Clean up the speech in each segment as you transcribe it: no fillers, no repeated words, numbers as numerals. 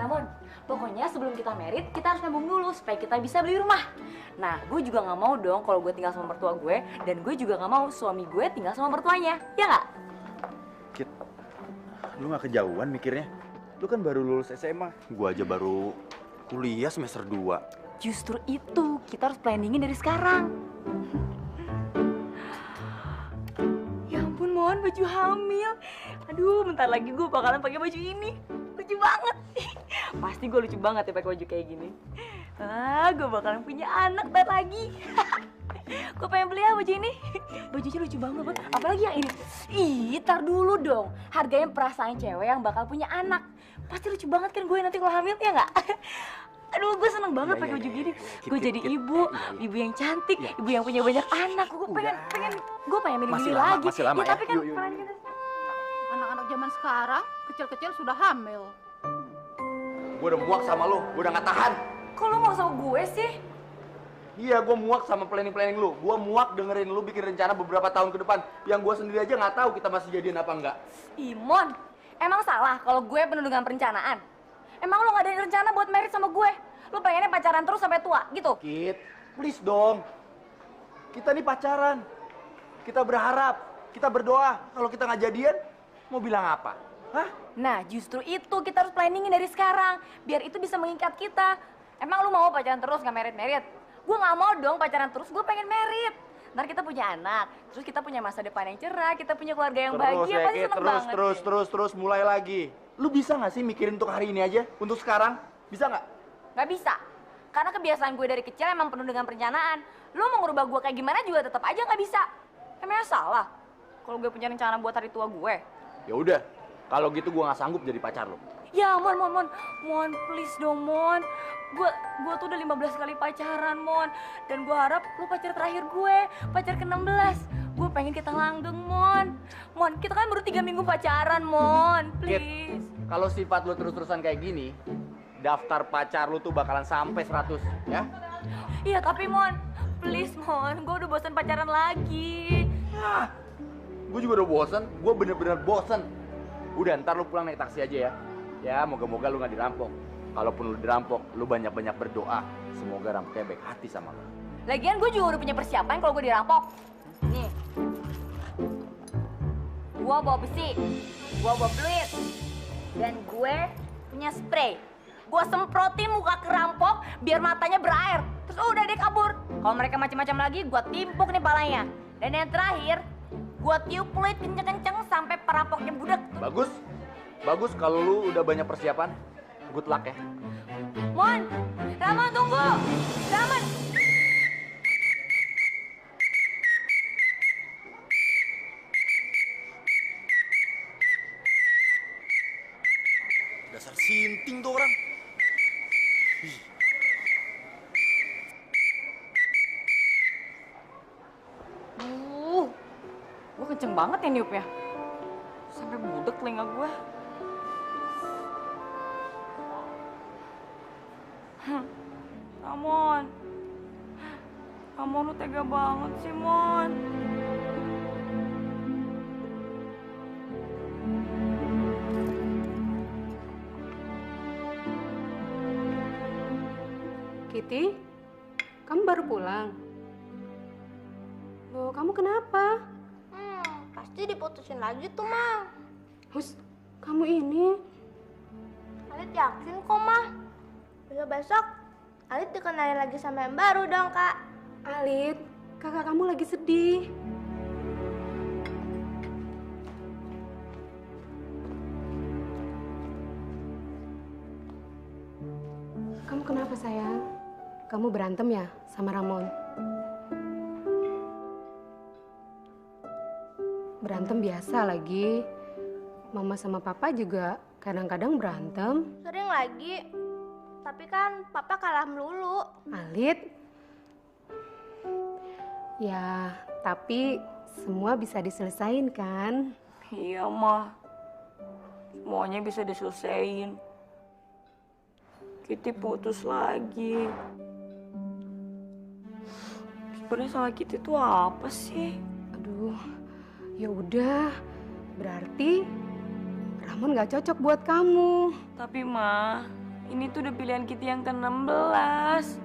Ramon, pokoknya sebelum kita married, kita harus nabung dulu supaya kita bisa beli rumah. Nah, gue juga nggak mau dong kalau gue tinggal sama mertua gue, dan gue juga nggak mau suami gue tinggal sama mertuanya, ya nggak? Kit, lu nggak kejauhan mikirnya? Lu kan baru lulus SMA, gue aja baru kuliah semester 2. Justru itu, kita harus planningin dari sekarang. Ya ampun, Mon, baju hamil. Aduh, bentar lagi gue bakalan pakai baju ini. Lucu banget. Pasti gue lucu banget ya pakai baju kayak gini. Gue bakalan punya anak ntar lagi. Gue pengen beli ya baju ini. Bajunya lucu banget, Bang. Apalagi yang ini. Ih, tar dulu dong. Harganya perasaan cewek yang bakal punya anak. Pasti lucu banget kan gue nanti kalau hamil, ya nggak? Aduh, gue seneng banget pakai baju gini. Gue jadi ibu yang cantik, ibu yang punya banyak anak. Gue pengen milih gini lagi. Masih lama ya. Tapi kan Anak-anak zaman sekarang kecil-kecil sudah hamil. Gue udah muak sama lu, gue udah nggak tahan. kok lu mau sama gue sih? Iya, gue muak sama planning-planning lu. Gue muak dengerin lu bikin rencana beberapa tahun ke depan. Yang gue sendiri aja nggak tahu kita masih jadian apa enggak. Imon, emang salah kalau gue penuh dengan perencanaan? Emang lu nggak ada rencana buat married sama gue? Lu pengennya pacaran terus sampai tua, gitu? Kit, please dong. Kita nih pacaran. Kita berharap, kita berdoa. Kalau kita nggak jadian, mau bilang apa? Hah? Nah, justru itu kita harus planningin dari sekarang. Biar itu bisa mengikat kita. Emang lu mau pacaran terus nggak married? Gue nggak mau dong pacaran terus, gue pengen married. Ntar kita punya anak, terus kita punya masa depan yang cerah, kita punya keluarga yang bahagia, pasti seneng banget. Terus, mulai lagi. Lu bisa nggak sih mikirin untuk hari ini aja? Untuk sekarang? Bisa nggak? Nggak bisa. Karena kebiasaan gue dari kecil emang penuh dengan perencanaan. Lu mau ngerubah gue kayak gimana juga tetap aja nggak bisa. Emangnya salah kalau gue punya rencana buat hari tua gue? Ya udah, kalau gitu gue nggak sanggup jadi pacar lo. Ya, Mon, please dong, Mon. Gue tuh udah 15 kali pacaran, Mon. Dan gue harap lu pacar terakhir gue, pacar ke-16. Gue pengen kita langgeng, Mon. Mon, kita kan baru 3 minggu pacaran, Mon. Please. Kalau sifat lu terus-terusan kayak gini, daftar pacar lu tuh bakalan sampai 100, ya? Iya, tapi Mon, please, Mon. Gue udah bosan pacaran lagi. Gue juga udah bosen, gue bener-bener bosen. Udah, ntar lu pulang naik taksi aja ya. Ya, moga-moga lu gak dirampok. Kalaupun lu dirampok, lu banyak-banyak berdoa. Semoga rampoknya baik hati sama lu. Lagian gue juga udah punya persiapan kalau gue dirampok. Nih. Gue bawa besi, gue bawa peluit, dan gue punya spray. Gue semprotin muka kerampok biar matanya berair. Terus udah deh kabur. Kalau mereka macam-macam lagi, gue timpuk nih palanya. Dan yang terakhir, gue tiup peluit kenceng-kenceng sampai perampoknya budak. Bagus kalau lu udah banyak persiapan. Good luck ya. Mon, Ramon tunggu. Ramon. Dasar sinting tuh orang. Gue kenceng banget ya niupnya. Sampai budek telinga gue. Ramon lu tega banget sih, Mon. Kitty, kamu baru pulang? Loh, kamu kenapa? Pasti diputusin lagi tuh, Ma. Hus, kamu ini? Alit yakin kok, Ma. Besok-besok, Alit dikenalin lagi sama yang baru dong, Kak. Alit, kakak kamu lagi sedih. Kamu kenapa, sayang? Kamu berantem ya sama Ramon? Berantem biasa lagi. Mama sama papa juga kadang-kadang berantem. Sering lagi. Tapi kan Papa kalah melulu. Alit. Ya, tapi semua bisa diselesain kan? Iya, Ma. Semuanya bisa diselesain. Kitty putus lagi. Sebenarnya salah Kitty tuh apa sih? Aduh, ya udah. Berarti Ramon gak cocok buat kamu. Tapi, Ma, Ini tuh udah pilihan Kitty yang ke-16.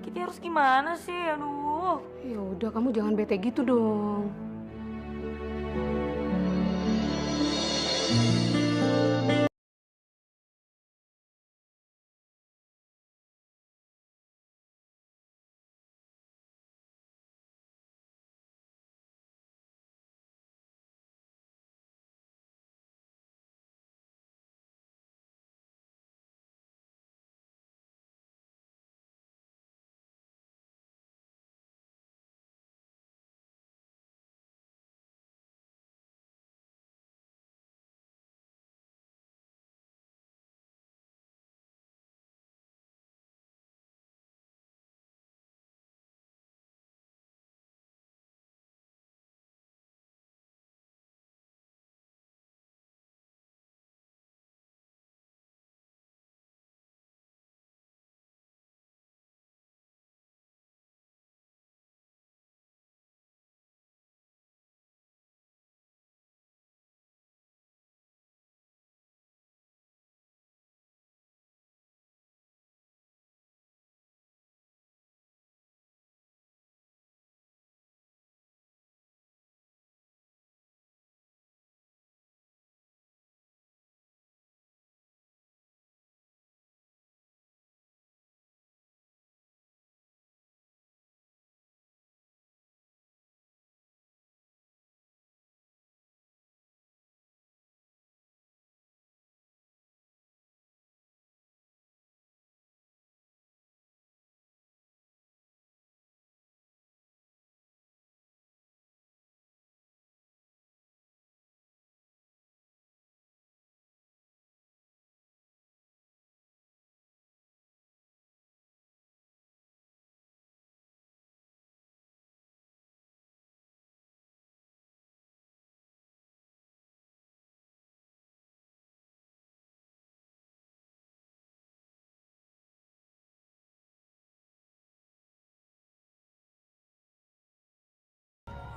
Kitty harus gimana sih? Aduh. Ya udah, kamu jangan bete gitu dong.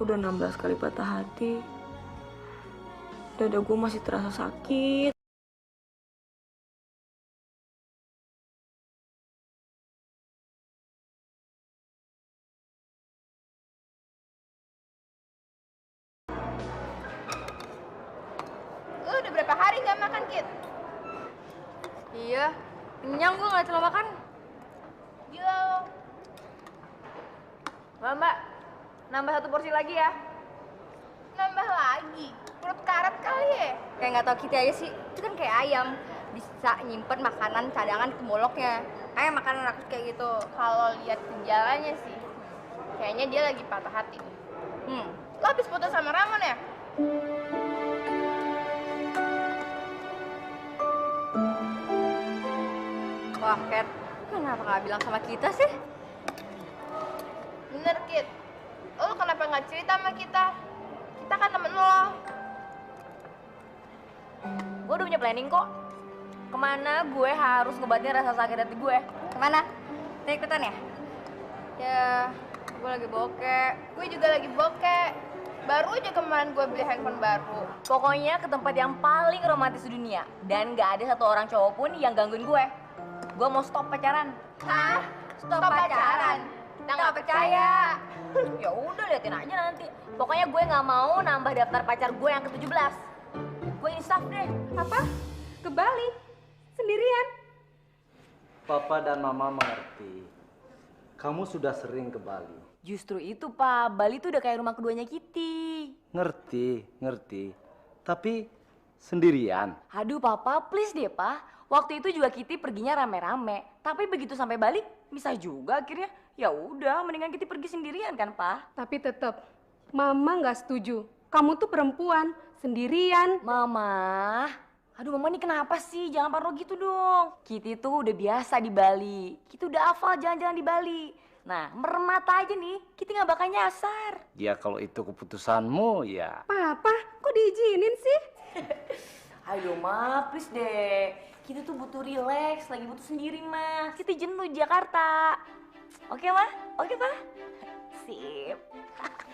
Udah 16 kali patah hati. Dada gue masih terasa sakit. Lu udah berapa hari nggak makan, Kit? Iya, kenyang gue ngeliat lo makan. Gila lo. Mbak, nambah 1 porsi lagi ya. Nambah lagi. Perut karat kali ya? Kayak nggak tau kita aja sih, itu kan kayak ayam. Bisa nyimpen makanan cadangan ke muloknya. Ayam makanan rakus kayak gitu. Kalau lihat gejalanya sih, kayaknya dia lagi patah hati. Lo habis putus sama Ramon ya? Wah, Kat, kenapa nggak bilang sama kita sih? Bener, Kit. Lo kenapa nggak cerita sama kita? Kita kan temen lo. Gue udah punya planning kok. Kemana gue harus ngebatin rasa sakit hati gue? Kemana? Kita ikutan ya? Ya, gue lagi bokeh. Gue juga lagi bokeh. Baru aja kemarin gue beli handphone baru. Pokoknya ke tempat yang paling romantis di dunia. Dan nggak ada satu orang cowok pun yang gangguin gue. Gue mau stop pacaran. Hah? Stop pacaran? Kita nggak percaya. Ya udah, liatin aja nanti. Pokoknya gue nggak mau nambah daftar pacar gue yang ke-17. Gue insaf deh. Apa? Ke Bali? Sendirian? Papa dan Mama mengerti. Kamu sudah sering ke Bali. Justru itu, Pak. Bali tuh udah kayak rumah keduanya Kitty. Ngerti. Tapi sendirian. Aduh, Papa, please deh, Pak. Waktu itu juga Kitty perginya rame-rame. Tapi begitu sampai Bali, bisa juga akhirnya. Ya udah, mendingan Kitty pergi sendirian kan, Pak? Tapi tetap, Mama nggak setuju. Kamu tuh perempuan, sendirian. Mama, aduh Mama ini kenapa sih? Jangan parno gitu dong. Kitty tuh udah biasa di Bali. Kitty udah hafal jalan-jalan di Bali. Nah, mermata aja nih, Kitty nggak bakal nyasar. Ya kalau itu keputusanmu ya. Papa, kok diizinin sih? Ayo Ma, please deh. Kita tuh butuh relax, lagi butuh sendiri Ma. Kita jenuh di Jakarta. Oke Ma? Oke Pak? Sip.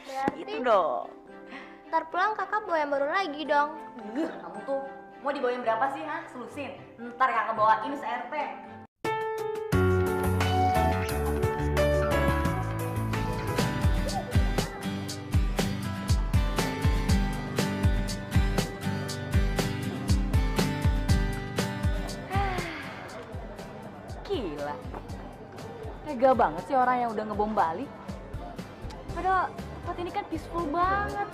Berarti Itu dong. ntar pulang kakak bawa yang baru lagi dong. Kamu tuh mau dibawain berapa sih, ha? Selusin. Ntar kakak bawain se-RT. Gila. Tega banget sih orang yang udah ngebom Bali. Padahal tempat ini kan peaceful banget.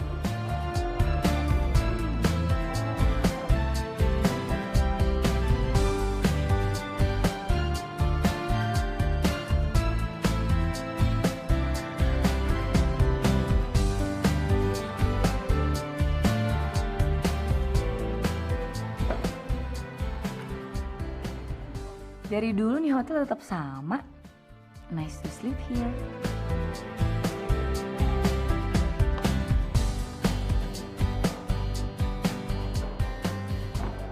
Dari dulu nih hotel tetap sama. Nice to sleep here.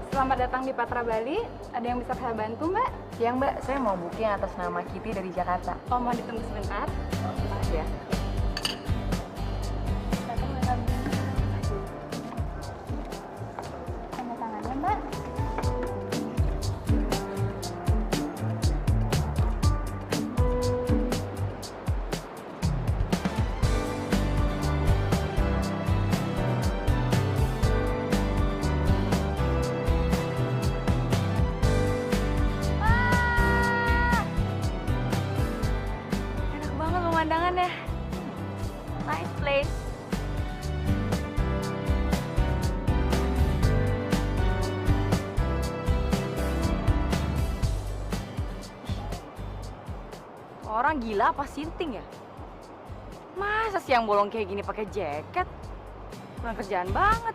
Selamat datang di Patra Bali. Ada yang bisa saya bantu, Mbak? Siang Mbak, saya mau booking atas nama Kitty dari Jakarta. Oh, mau ditunggu sebentar? Makasih ya. Tanda tangannya, Mbak. Enak banget pemandangannya. Nice place. Orang gila apa sinting ya? Masa siang bolong kayak gini pakai jaket? Kurang kerjaan banget.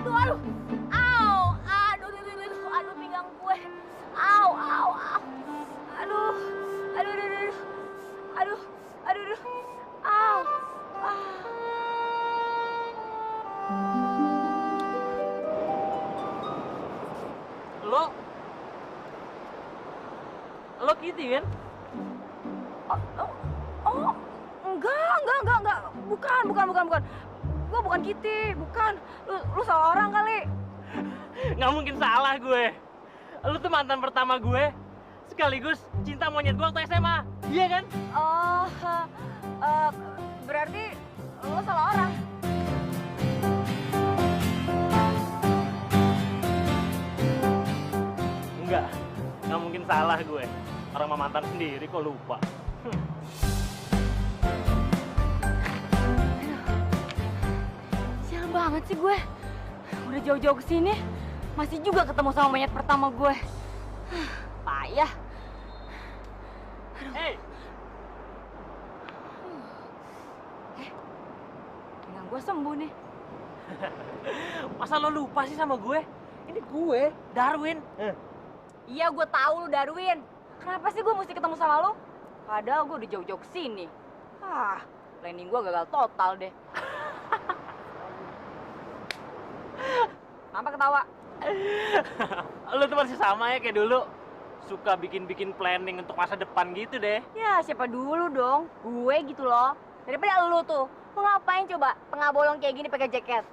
Aduh, aduh. Au, aduh pinggang gue. Au. Aduh. Aduh. Au. Lo Kitty kan? Oh, enggak. Bukan. Gue bukan Kitty, bukan. Lu salah orang kali. Nggak mungkin salah gue. Lo tuh mantan pertama gue, sekaligus cinta monyet gue waktu SMA. Iya kan? Oh, berarti lu salah orang. Nggak mungkin salah gue. Orang sama mantan sendiri kok lupa. Sial banget sih gue. Udah jauh-jauh kesini, masih juga ketemu sama monyet pertama gue. Payah. Hei, Pinggang gue sembuh nih. masa lo lupa sih sama gue? Ini gue, Darwin. Iya, gue tahu lu Darwin. Kenapa sih gue mesti ketemu sama lu? Padahal gue udah jauh-jauh kesini. Planning gue gagal total deh. Kenapa ketawa? Lo tuh masih sama ya kayak dulu. Suka bikin-bikin planning untuk masa depan gitu deh. Ya, siapa dulu dong? Gue gitu loh. Daripada lu tuh. Lu ngapain coba tengah bolong kayak gini pakai jaket?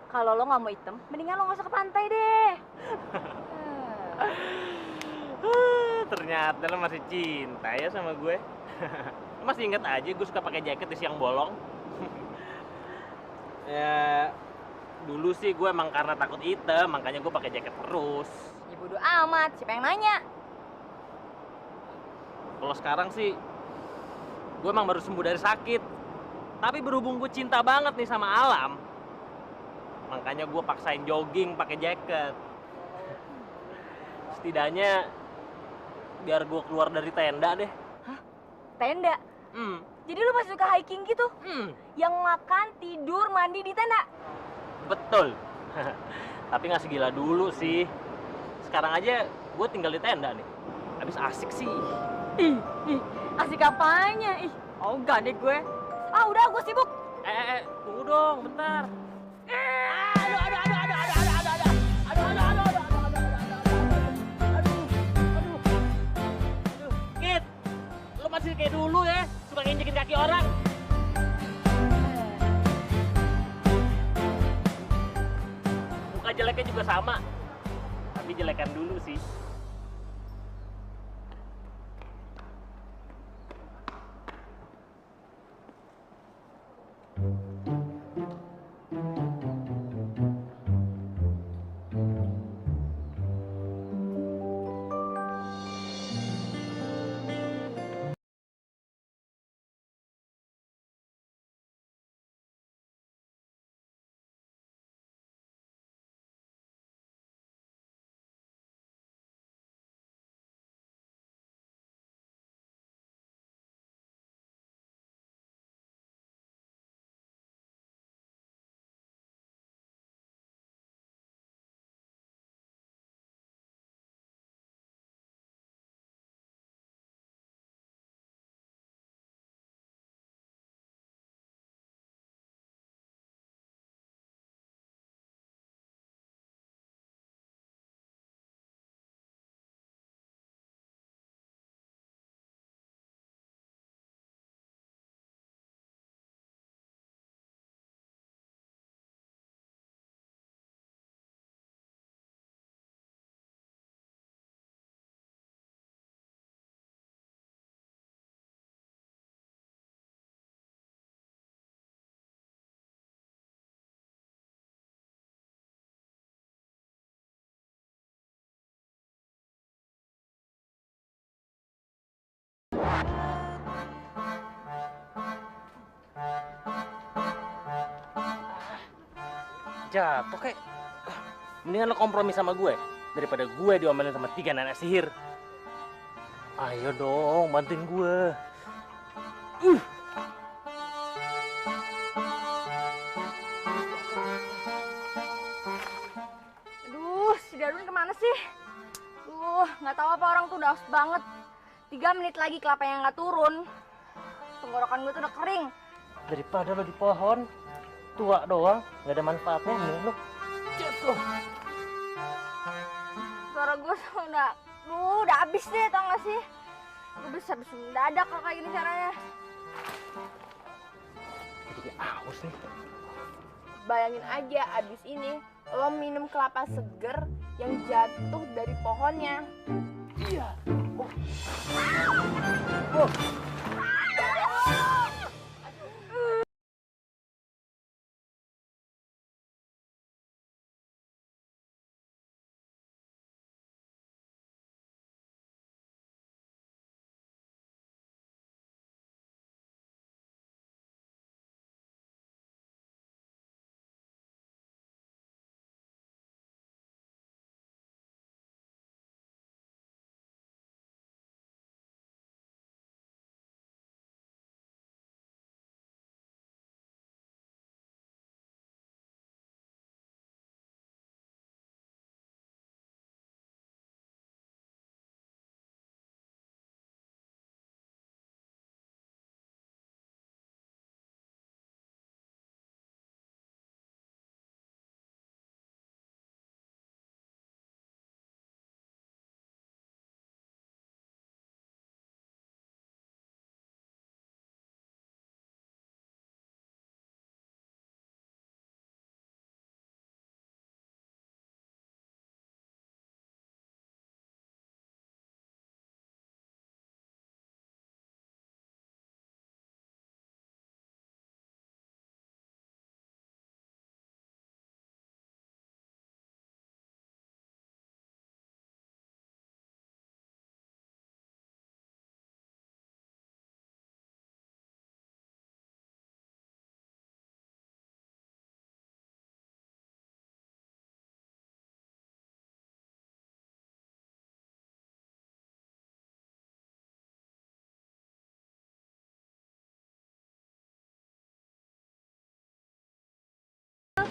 Kalau lo nggak mau item, mendingan lo nggak usah ke pantai deh. Ternyata lo masih cinta ya sama gue. Lo masih inget aja gue suka pakai jaket di siang bolong. Ya, dulu sih gue emang karena takut hitam, makanya gue pakai jaket terus. Ya bodo amat, siapa yang nanya? Kalau sekarang sih, gue emang baru sembuh dari sakit. Tapi berhubung gue cinta banget nih sama alam, makanya gue paksain jogging pakai jaket. Setidaknya biar gue keluar dari tenda deh. Hah? Tenda? Jadi lu masih suka hiking gitu? Yang makan, tidur, mandi di tenda? Betul. Tapi nggak segila dulu sih. Sekarang aja gue tinggal di tenda nih. Habis asik sih. Ih, asik apanya? Ogah deh gue. Udah, gue sibuk. Tunggu dong, bentar. Kit, lo masih kayak dulu ya, suka nginjekin kaki orang. Muka jeleknya juga sama. tapi jelekan dulu sih. Jatuh kayak. Mendingan lo kompromi sama gue daripada gue diomelin sama 3 nenek sihir. Ayo dong, bantuin gue. Aduh, si Darwin kemana sih? Nggak tahu apa orang tuh udah haus banget. 3 menit lagi kelapanya nggak turun. Tenggorokan gue tuh udah kering. Daripada lo di pohon, tua doang, nggak ada manfaatnya. Mending lo jatuh. Suara gue tuh udah habis deh, tau gak sih? Gue bisa mendadak kalau kayak gini caranya. Jadi aus nih. Bayangin aja abis ini lo minum kelapa seger yang jatuh dari pohonnya. Iya.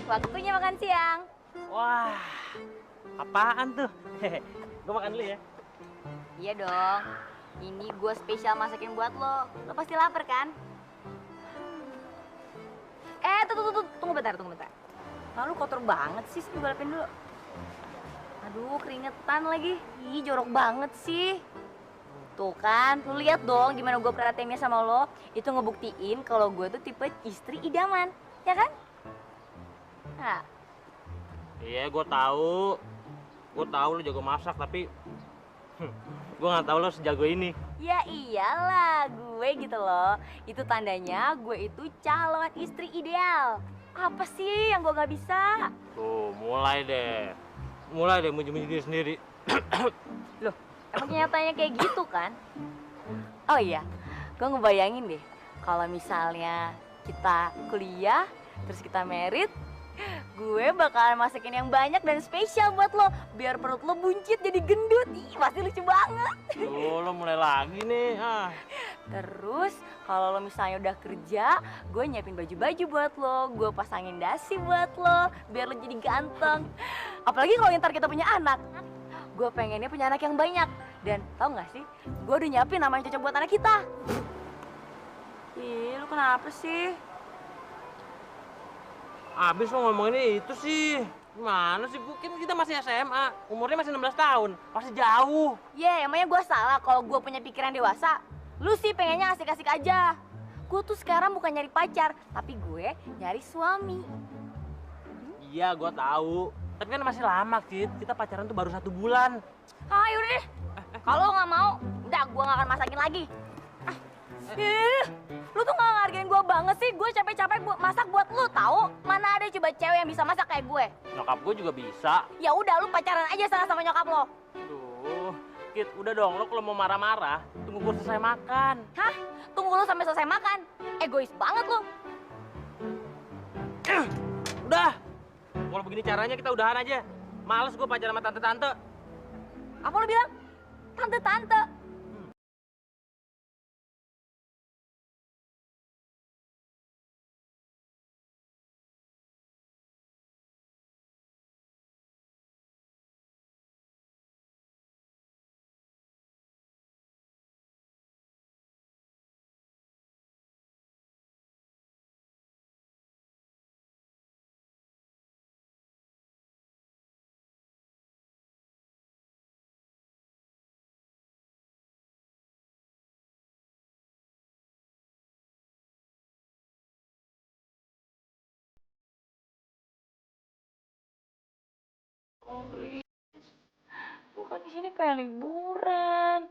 Waktunya makan siang. Wah, apaan tuh? Gue makan dulu ya. Iya dong. Ini gue spesial masakin buat lo. Lo pasti lapar kan? Tunggu bentar. Lalu kotor banget sih, gue balapin dulu. Aduh, keringetan lagi. Ih, jorok banget sih. Tuh kan, lu lihat dong gimana gue perhatiannya sama lo. Itu ngebuktiin kalau gue tuh tipe istri idaman, ya kan? Nah, Iya, gue tahu. Gue tahu lo jago masak, tapi gue nggak tahu lo sejago ini. Ya iyalah, gue gitu loh. Itu tandanya gue itu calon istri ideal. Apa sih yang gue nggak bisa? Tuh, mulai deh muji-muji diri sendiri. Loh, emang kenyataannya kayak gitu kan? Oh iya, gue ngebayangin deh kalau misalnya kita kuliah, terus kita merit, gue bakalan masakin yang banyak dan spesial buat lo, biar perut lo buncit jadi gendut. Ih, pasti lucu banget. Tuh, lo mulai lagi nih. Terus kalau lo misalnya udah kerja, gue nyiapin baju-baju buat lo, gue pasangin dasi buat lo, biar lo jadi ganteng. Apalagi kalau ntar kita punya anak, gue pengennya punya anak yang banyak. Dan tau gak sih, gue udah nyiapin nama yang cocok buat anak kita. Ih, lo kenapa sih? Abis lo ngomongin itu sih. Gimana sih? Kita masih SMA, umurnya masih 16 tahun. Pasti jauh. Emangnya gue salah kalau gue punya pikiran dewasa? Lu sih pengennya asik-asik aja. Gue tuh sekarang bukan nyari pacar, tapi gue nyari suami. Iya, gue tahu. Tapi kan masih lama, Kit. Kita pacaran tuh baru 1 bulan. Ah, yaudah deh. Kalau nggak mau, udah gue nggak akan masakin lagi. Lu tuh nggak ngargain gue banget sih. Gue capek-capek masak buat lu, tahu? Mana ada coba cewek yang bisa masak kayak gue? Nyokap gue juga bisa. Ya udah, lu pacaran aja sana sama nyokap lo. Duh, Kit, udah dong. Lo kalau mau marah-marah, tunggu gue selesai makan. Hah? Tunggu lu sampai selesai makan? Egois banget lu. Udah. Kalau begini caranya kita udahan aja. Males gue pacaran sama tante-tante. Apa lu bilang? Tante-tante. Bukan di sini pengen liburan.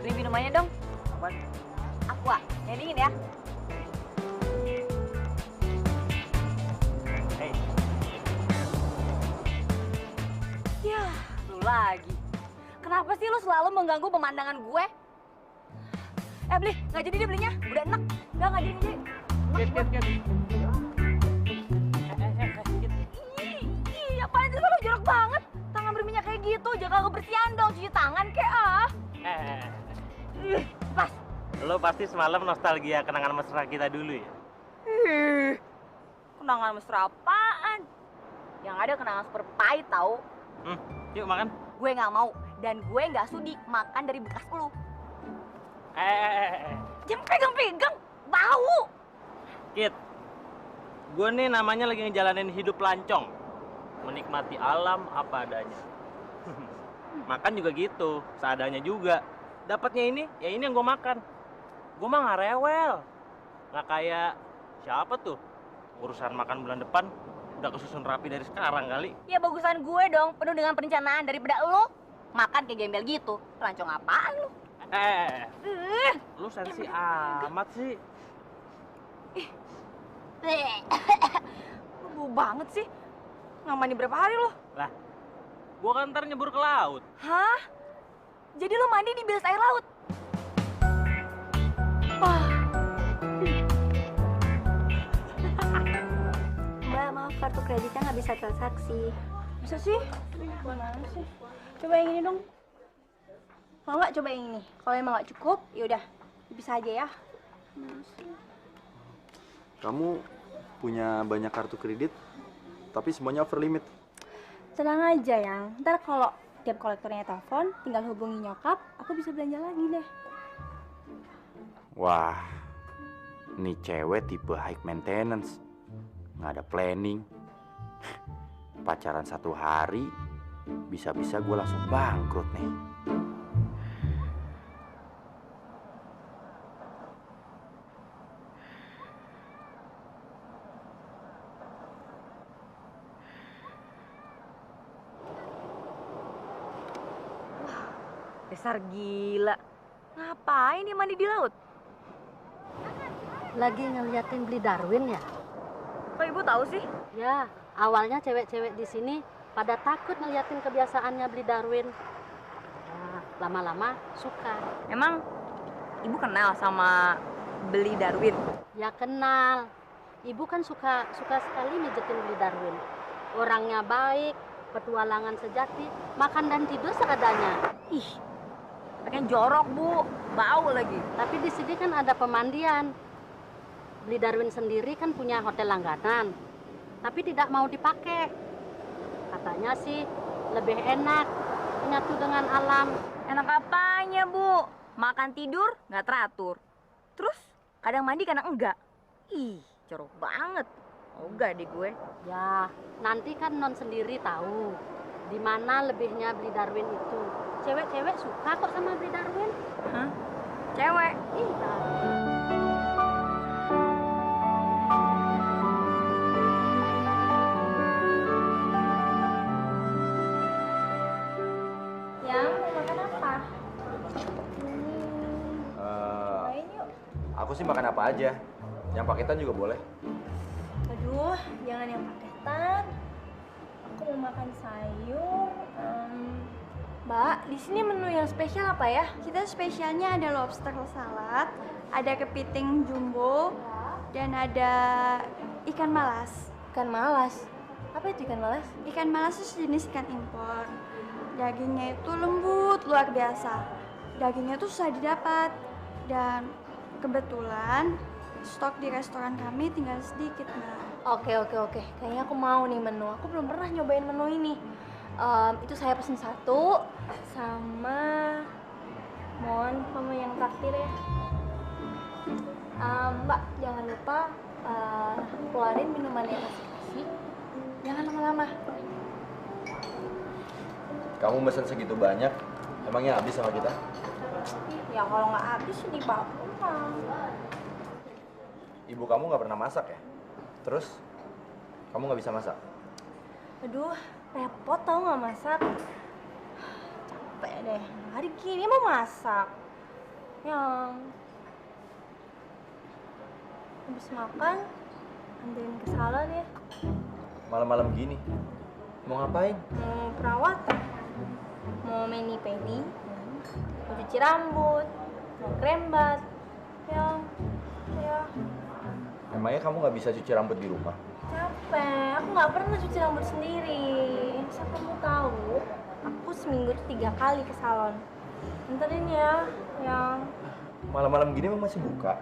Beli minumannya dong. Apaan? Aqua, yang dingin ya. Hei, Ya, lu lagi. Kenapa sih lu selalu mengganggu pemandangan gue? Beli, nggak jadi dia belinya. Udah enak. Nggak jadi dia. Kit. Ih, apaan sih lu jorok banget. Tangan berminyak kayak gitu, jaga kebersihan dong, cuci tangan kayak Pas. Lo pasti semalam nostalgia kenangan mesra kita dulu ya? Kenangan mesra apaan? Yang ada kenangan super pahit tau. Yuk makan. Gue nggak mau dan gue nggak sudi makan dari bekas lu. Jangan pegang-pegang, bau. Kit, gue nih namanya lagi ngejalanin hidup lancong. Menikmati alam apa adanya. Makan juga gitu, seadanya juga. Dapatnya ini, ya ini yang gue makan. Gue mah nggak rewel. Nggak kayak siapa tuh? Urusan makan bulan depan udah kesusun rapi dari sekarang kali. Ya bagusan gue dong, penuh dengan perencanaan daripada lu makan kayak gembel gitu. Lancong apaan lu? Lu sensi amat sih. Lu bau banget sih. Nggak mandi berapa hari lo? Lah, gua kan ntar nyebur ke laut. Hah? Jadi lo mandi di bilas air laut? Mbak, maaf kartu kreditnya nggak bisa transaksi. Bisa sih? Gimana sih? Coba yang ini dong. Mau nggak coba yang ini? Kalau emang nggak cukup, ya udah bisa aja ya. Kamu punya banyak kartu kredit, tapi semuanya over limit. Tenang aja yang, ntar kalau tiap kolektornya telepon, tinggal hubungi nyokap, aku bisa belanja lagi deh. Wah, ini cewek tipe high maintenance. Nggak ada planning. Pacaran 1 hari, bisa-bisa gue langsung bangkrut nih. Dasar gila. Ngapain dia mandi di laut? Lagi ngeliatin beli Darwin ya? Kok ibu tahu sih? Ya, awalnya cewek-cewek di sini pada takut ngeliatin kebiasaannya beli Darwin. Nah, lama-lama suka. Emang ibu kenal sama beli Darwin? Ya kenal. Ibu kan suka sekali mijetin beli Darwin. Orangnya baik, petualangan sejati, makan dan tidur seadanya. Ih, pengen jorok bu, bau lagi. Tapi di sini kan ada pemandian. Beli Darwin sendiri kan punya hotel langganan, tapi tidak mau dipakai. Katanya sih lebih enak, menyatu dengan alam. Enak apanya bu? Makan tidur nggak teratur. Terus kadang mandi kadang enggak. Ih, jorok banget. Enggak deh gue. Ya, nanti kan non sendiri tahu di mana lebihnya beli Darwin itu. Cewek-cewek suka kok sama beli Darwin. Hah? Cewek? Iya. Yang mau makan apa? Aku sih makan apa aja. Yang paketan juga boleh. Aduh, jangan yang paketan. Aku mau makan sayur. Mbak, di sini menu yang spesial apa ya? Kita spesialnya ada lobster salad, ada kepiting jumbo, dan ada ikan malas. Ikan malas? Apa itu ikan malas? Ikan malas itu sejenis ikan impor. Dagingnya itu lembut, luar biasa. Dagingnya tuh susah didapat. Dan kebetulan stok di restoran kami tinggal sedikit, Mbak. Oke. Kayaknya aku mau nih menu. Aku belum pernah nyobain menu ini. Itu saya pesen 1 sama mohon kamu yang traktir ya. Mbak, jangan lupa keluarin minuman yang kasih. Jangan lama-lama. Kamu mesen segitu banyak, emangnya habis sama kita? Ya kalau nggak habis di bawah. Ibu kamu nggak pernah masak ya? Terus, kamu nggak bisa masak? Aduh, repot tau nggak masak. Capek deh, hari gini mau masak. Yang habis makan, anterin ke salon ya. Malam-malam gini, mau ngapain? Mau perawatan, mau mani-pedi, mau cuci rambut, mau krem bat. Ya, Emangnya kamu nggak bisa cuci rambut di rumah? capek. Aku nggak pernah cuci rambut sendiri. Asal kamu tahu, aku seminggu tuh 3 kali ke salon. Anterin ya, yang Malam-malam gini emang masih buka?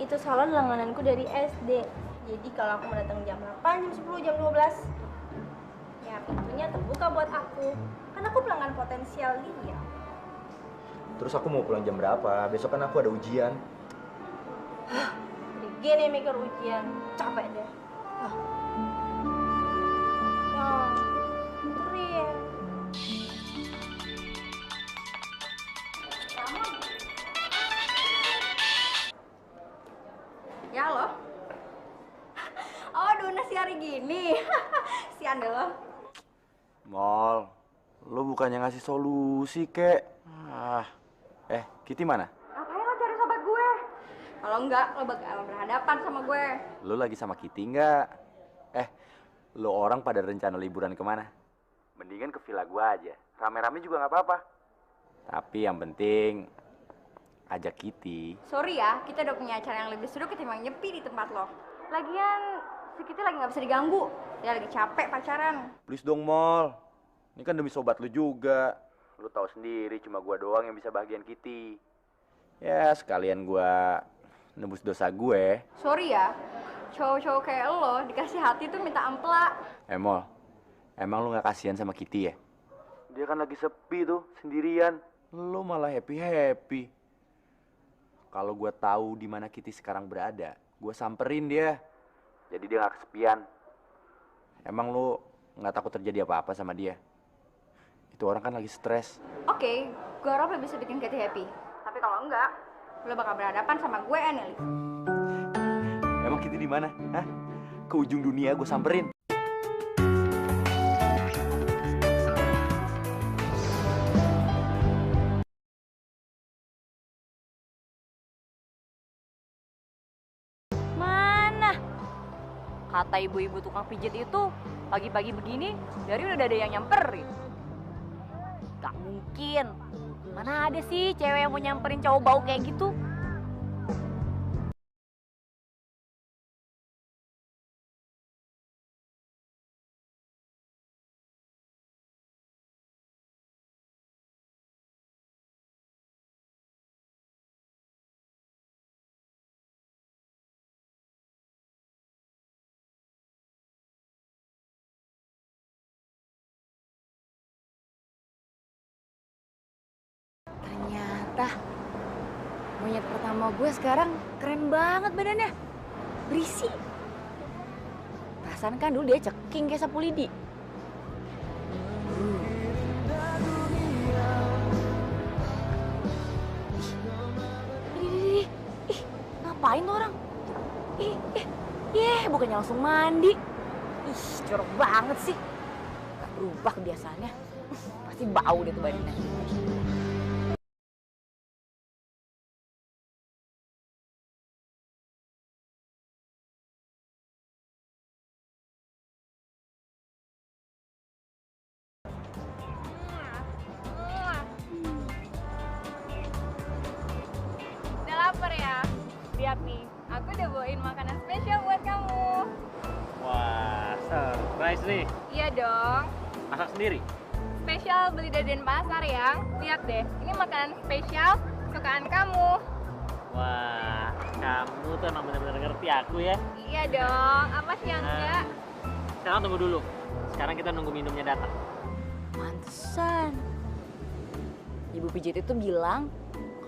itu salon langgananku dari SD. Jadi kalau aku mau datang jam 8, jam 10, jam 12, ya pintunya terbuka buat aku. Kan aku pelanggan potensial dia. Terus aku mau pulang jam berapa? Besok kan aku ada ujian. Gini mikir ujian, capek deh. Anterin. Ya lo. Oh, donasi hari gini. Sian deh lo. Mall, lo bukannya ngasih solusi, kek? Kitty mana? Ngapain lo cari sobat gue? Kalau enggak, lo bakal berhadapan sama gue. Lo lagi sama Kitty nggak? Lo orang pada rencana liburan kemana? Mendingan ke villa gua aja. Rame-rame juga nggak apa-apa. Tapi yang penting ajak Kitty. Sorry ya, kita udah punya acara yang lebih seru ketimbang nyepi di tempat lo. Lagian, si Kitty lagi nggak bisa diganggu. Dia lagi capek pacaran. Please dong, Mall. Ini kan demi sobat lu juga. Lu tahu sendiri, cuma gua doang yang bisa bahagian Kitty. Ya sekalian gua nebus dosa gue. Sorry ya, cowok-cowok kayak lo dikasih hati tuh minta ampela. Emol, emang lu gak kasihan sama Kitty ya? Dia kan lagi sepi tuh, sendirian. Lu malah happy-happy. Kalau gua tahu di mana Kitty sekarang berada, gua samperin dia. Jadi dia gak kesepian. Emang lu gak takut terjadi apa-apa sama dia? Itu orang kan lagi stres. Oke, gue harap lo bisa bikin Katy happy. Tapi kalau enggak, lo bakal berhadapan sama gue, Anneli. Emang Kitty di mana? Hah? Ke ujung dunia gue samperin. Mana? Kata ibu-ibu tukang pijit itu, pagi-pagi begini, dari udah ada yang nyamperin. Gak mungkin. Mana ada sih cewek yang mau nyamperin cowok bau kayak gitu? Ternyata monyet pertama gue sekarang keren banget badannya. Berisi. Perasaan kan dulu dia ceking kayak sapu lidi. Ih, ngapain tuh orang? Bukannya langsung mandi. Ih, jorok banget sih. Gak berubah kebiasaannya. Pasti bau deh tuh badannya. Udah lapar ya? Lihat nih, aku udah bawain makanan spesial buat kamu. Wah, surprise nih. Iya dong, Masak sendiri? spesial beli dari Denpasar ya. Lihat deh, ini makanan spesial kesukaan kamu. Wah, kamu tuh emang bener-bener ngerti aku ya. Iya dong, apa sih yang enggak? Sekarang tunggu dulu. Sekarang kita nunggu minumnya datang. Pantesan. Ibu pijit itu bilang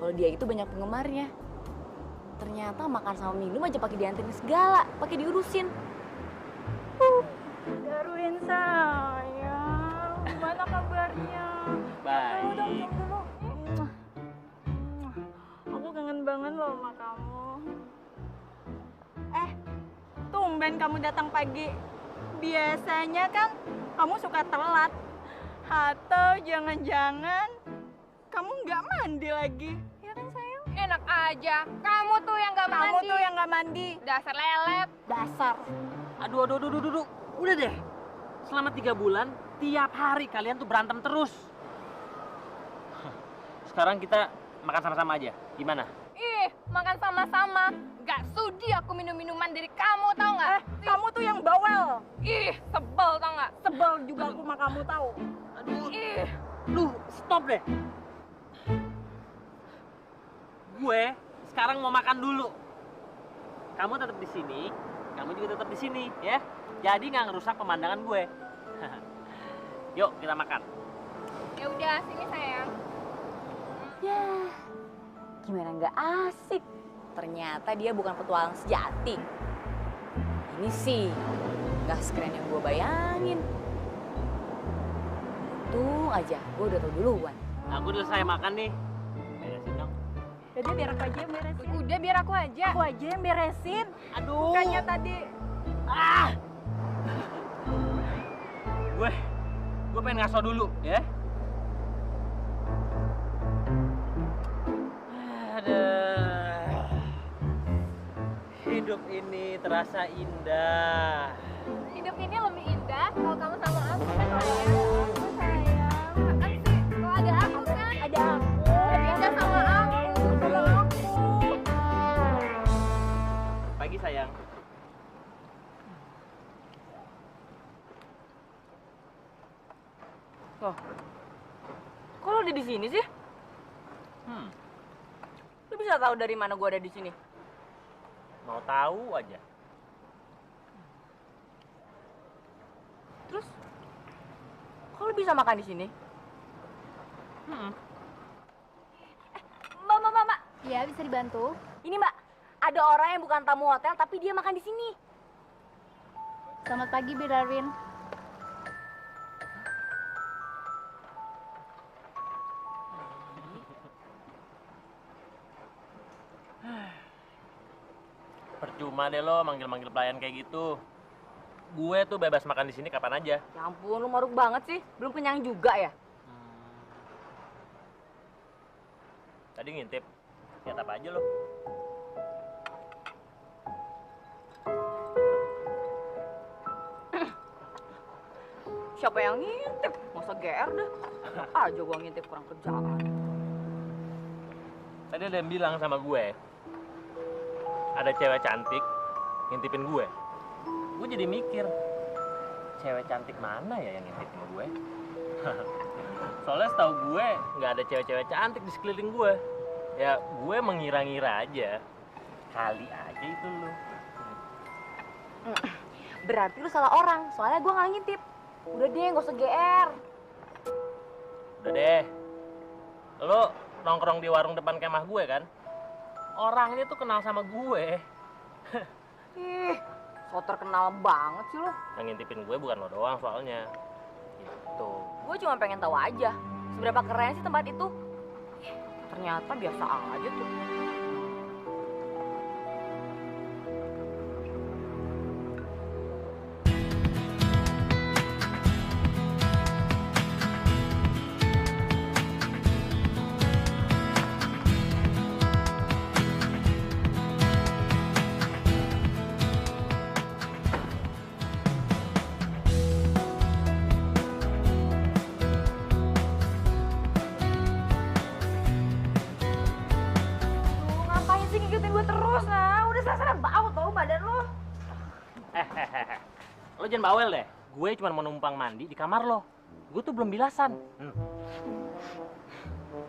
kalau dia itu banyak penggemarnya. Ternyata makan sama minum aja pakai dianterin segala, pakai diurusin. Darwin sayang, gimana kabarnya? Baik. Aku kangen banget loh sama kamu. Tumben kamu datang pagi. Biasanya kan kamu suka telat. Atau jangan-jangan kamu nggak mandi lagi. Ya kan sayang? Enak aja. Kamu tuh yang nggak mandi. Kamu tuh yang nggak mandi. Dasar lelet. Dasar. Aduh. Udah deh. Selama 3 bulan, tiap hari kalian tuh berantem terus. Sekarang kita makan sama-sama aja. Gimana? Ih, makan sama-sama. Gak sudi aku minum-minuman dari kamu, tau nggak? Kamu tuh yang bawel. Ih, sebel tau nggak? Sebel juga aku sama kamu tahu. Aduh. Ih, Lu stop deh. Gue sekarang mau makan dulu. Kamu tetap di sini, kamu juga tetap di sini, ya. Jadi nggak ngerusak pemandangan gue. Yuk kita makan. ya udah sini sayang. Ya, gimana nggak asik? Ternyata dia bukan petualang sejati. Ini sih nggak sekeren yang gue bayangin. Untung aja, gue udah tau duluan. Aku udah selesai makan nih. Beresin dong. Udah biar aku aja yang beresin. Udah biar aku aja. Aku aja yang beresin. Aduh. Bukannya tadi. Gue pengen ngaso dulu, ya. Aduh. Hidup ini terasa indah. Hidup ini lebih indah kalau kamu sama aku kan sayang. Aku sayang. Kan sih, kalau ada aku kan. Ada aku. Lebih indah sama aku. Sama aku. Pagi sayang. Loh, kok lo ada di sini sih? Lo bisa bisa tahu dari mana gue ada di sini? Mau tahu aja. Terus, kok lu bisa makan di sini? Mbak. Iya, bisa dibantu. Ini Mbak, ada orang yang bukan tamu hotel tapi dia makan di sini. Selamat pagi, Bu Darwin. Percuma deh lo manggil-manggil pelayan kayak gitu. Gue tuh bebas makan di sini kapan aja. Ya ampun, lu maruk banget sih. Belum kenyang juga ya? Tadi ngintip. Lihat apa aja lo? Siapa yang ngintip? Masa GR dah. Enak aja gua ngintip kurang kerjaan. Tadi ada yang bilang sama gue, ada cewek cantik ngintipin gue. Gue jadi mikir, cewek cantik mana ya yang ngintipin gue? Soalnya setahu gue nggak ada cewek-cewek cantik di sekeliling gue. Ya gue mengira-ngira aja. Kali aja itu lu. Berarti lu salah orang, soalnya gua nggak ngintip. Udah deh, nggak usah GR. Udah deh. Lu nongkrong di warung depan kemah gue kan? Orangnya tuh kenal sama gue. Ih, so terkenal banget sih lo. Yang ngintipin gue bukan lo doang soalnya. Gitu. Gue cuma pengen tahu aja, seberapa keren sih tempat itu. Ternyata biasa aja tuh. Ngapain sih ngikutin gue terus, nah? Udah sana bau tau badan lo. Lo jangan bawel deh. Gue cuma mau numpang mandi di kamar lo. Gue tuh belum bilasan.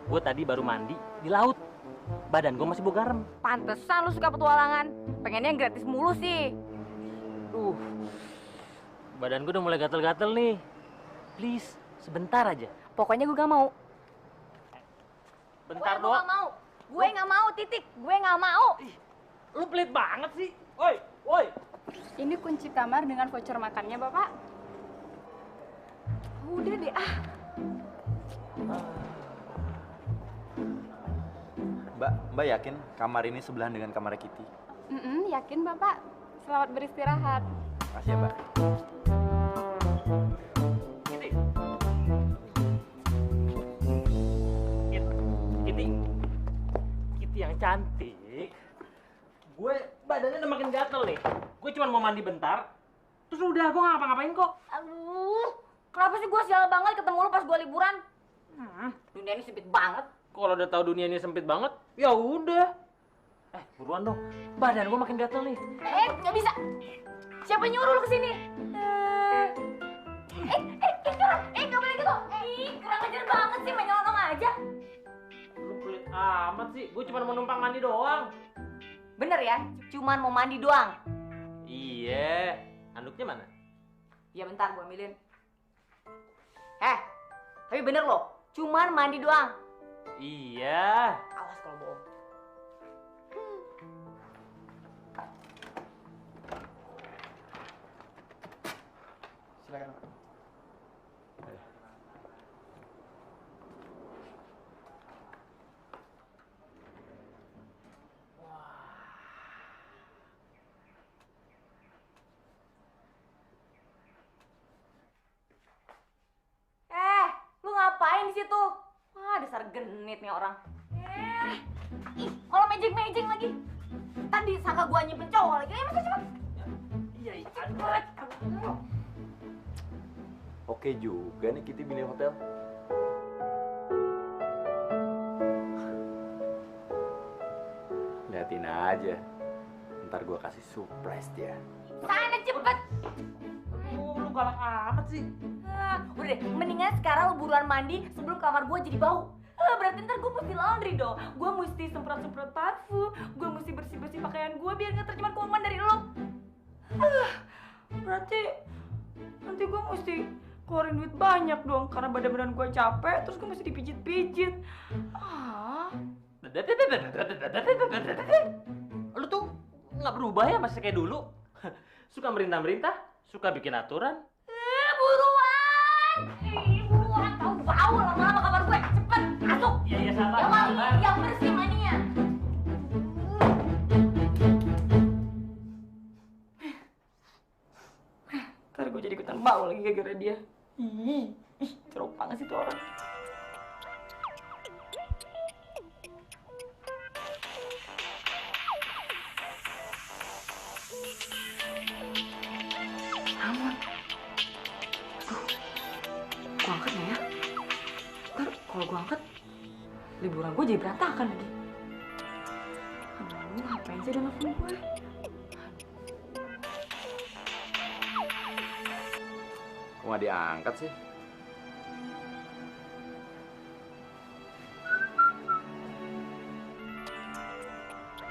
Gue tadi baru mandi di laut. Badan gue masih bau garam. Pantesan lu suka petualangan. Pengennya yang gratis mulu sih. Badan gue udah mulai gatel-gatel nih. Please, sebentar aja. Pokoknya gue gak mau. Bentar Gue doang. gak mau. Gue gak mau, titik. Gue gak mau. Lu pelit banget sih. Woi. Ini kunci kamar dengan voucher makannya, Bapak. Udah deh, ah. Mbak yakin kamar ini sebelahan dengan kamar Kitty? Yakin, Bapak. Selamat beristirahat. Makasih ya, Mbak. Kitty yang cantik. Gue badannya udah makin gatel nih. Gue cuma mau mandi bentar. Terus udah, gue gak ngapa-ngapain kok. Aduh, kenapa sih gue sial banget ketemu lu pas gue liburan? Dunia ini sempit banget. Kalau udah tahu dunia ini sempit banget, ya udah. Buruan dong. Badan gue makin gatel nih. Nggak bisa. Siapa nyuruh lu kesini? Nggak boleh gitu. Kurang ajar banget sih, main nyolong aja. Lu pelit amat sih. Gue cuma mau numpang mandi doang. Bener ya, cuman mau mandi doang. Iya. Anduknya mana? Ya bentar, gue ambilin. Tapi bener loh, cuman mandi doang. Iya. Awas kalau bohong. Silakan. Lu ngapain di situ? Wah, dasar genit nih orang. Kalau magic lagi. Tadi sangka gua nyimpen cowok lagi. Masa cepet. Iya. Oke juga nih Kitty milih hotel. Liatin aja. Ntar gua kasih surprise dia. Sana cepet. Lu galak amat sih. Udah deh, mendingan sekarang lu buruan mandi sebelum kamar gua jadi bau. Berarti ntar gue mesti laundry dong. Gue mesti semprot-semprot parfum. Gue mesti bersih-bersih pakaian gue biar nggak tercemar kuman dari lo. Berarti nanti gue mesti keluarin duit banyak dong karena badan-badan gue capek. Terus gue mesti dipijit-pijit. Lu tuh nggak berubah ya masih kayak dulu. Suka merintah-merintah, suka bikin aturan. Buruan! Buruan, tahu bau lama-lama kamar gue. Cepet, masuk. Iya, sabar. Yang wangi, yang bersih maninya. Ntar gue jadi ikutan bau lagi gara-gara dia. Ih, jorok banget sih tuh orang. Aman. Gue angkat nggak ya? Ntar kalau gue angkat, liburan gue jadi berantakan lagi. Aduh, ngapain sih dia nelfon gue? Kok nggak diangkat sih?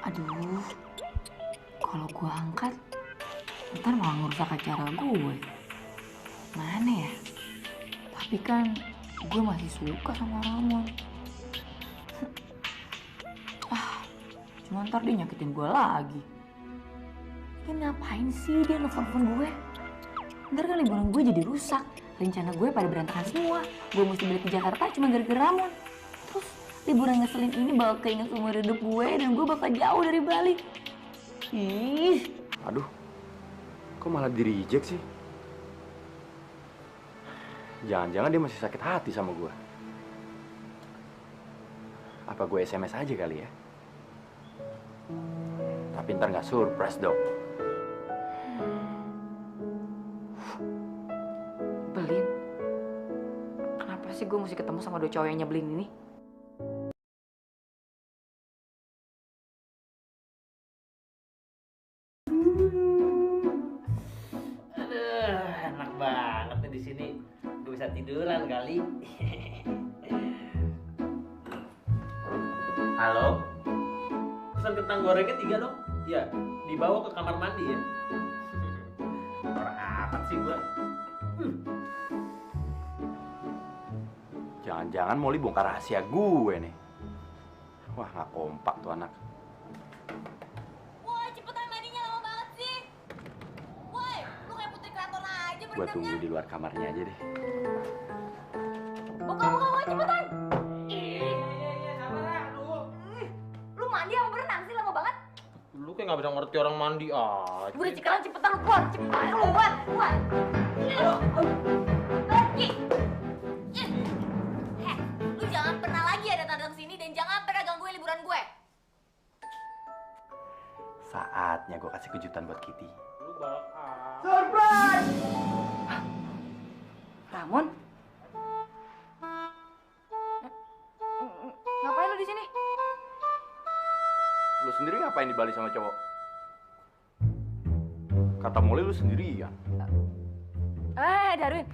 Aduh, kalau gue angkat, ntar malah ngerusak acara gue. Mana ya? Tapi kan gue masih suka sama Ramon. Cuma ntar dia nyakitin gue lagi. Ini ngapain sih dia nelfon gue? Ntar kan liburan gue jadi rusak. Rencana gue pada berantakan semua. Gue mesti balik ke Jakarta cuma gara-gara Ramon. Terus liburan ngeselin ini bakal keinget seumur hidup gue dan gue bakal jauh dari Bali. Ih. Aduh, kok malah di-reject sih? Jangan-jangan dia masih sakit hati sama gue. Apa gue SMS aja kali ya? Tapi ntar nggak surprise dong. Belin, kenapa sih gue mesti ketemu sama dua cowok yang nyebelin ini? Aduh, enak banget nih di sini. Gue bisa tiduran kali. Halo? Pesan kentang gorengnya 3 dong. Iya, dibawa ke kamar mandi ya. Orang apa sih gua? Jangan-jangan Molly bongkar rahasia gue nih. Wah, nggak kompak tuh anak. Woi, cepetan mandinya lama banget sih. Woi, lu kayak putri keraton aja Gue berendamnya. tunggu di luar kamarnya aja deh. Buka, woi, cepetan. Iya, sabar. Aduh. Lu mandi sama berenang sih lama banget. Lu kayak nggak bisa ngerti orang mandi aja. Udah cepetan lu keluar, cepetan keluar. Pergi. Lu jangan pernah lagi ada datang sini dan jangan pernah gangguin liburan gue. Saatnya gue kasih kejutan buat Kitty. Lu bakal. Surprise! Ramon? Ngapain lu di sini? Lu sendiri ngapain di Bali sama cowok? Kata Molly lu sendirian. Darwin,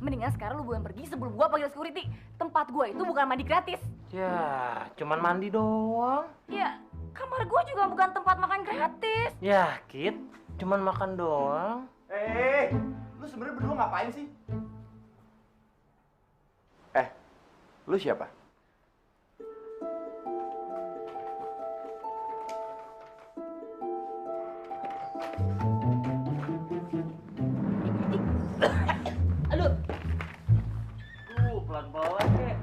mendingan sekarang lu bukan pergi sebelum gua panggil security. Tempat gua itu bukan mandi gratis. Ya, cuman mandi doang. Ya, kamar gua juga bukan tempat makan gratis. Ya, Kit, cuman makan doang. Lu sebenarnya berdua ngapain sih? Lu siapa? Aduh, Pelan-pelan kek.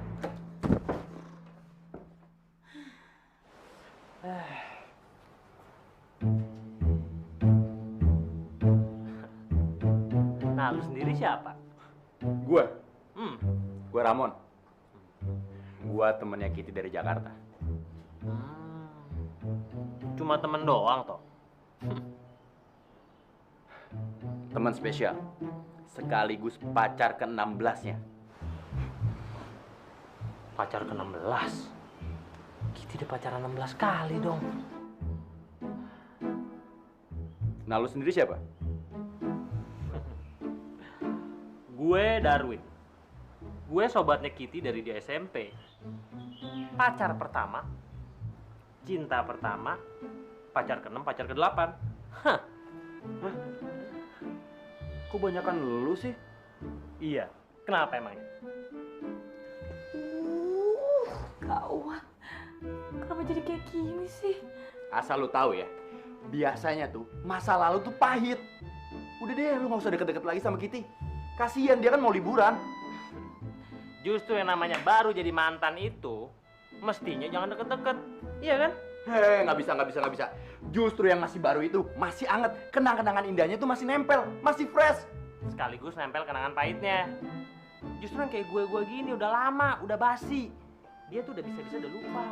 Nah, lu sendiri siapa? Gue Ramon. Gue temennya Kitty dari Jakarta. Cuma temen doang toh. Teman spesial. Sekaligus pacar ke-16-nya. Pacar ke-16. Kitty udah pacaran 16 kali dong. Nah, lu sendiri siapa? Gue Darwin. Gue sobatnya Kitty dari di SMP. pacar pertama, cinta pertama, pacar ke-6, pacar ke-8. Hah. Kok banyakan lu sih? Iya, kenapa emangnya? Gawat. Kenapa jadi kayak gini sih? Asal lu tahu ya, biasanya tuh masa lalu tuh pahit. Udah deh, lu nggak usah deket-deket lagi sama Kitty. Kasian dia kan mau liburan. Justru yang namanya baru jadi mantan itu, mestinya jangan deket-deket. Iya kan? Hei, nggak bisa. Justru yang masih baru itu masih anget. Kenang-kenangan indahnya tuh masih nempel, masih fresh. Sekaligus nempel kenangan pahitnya. Justru yang kayak gue gini udah lama, udah basi. Dia tuh udah bisa-bisa udah lupa.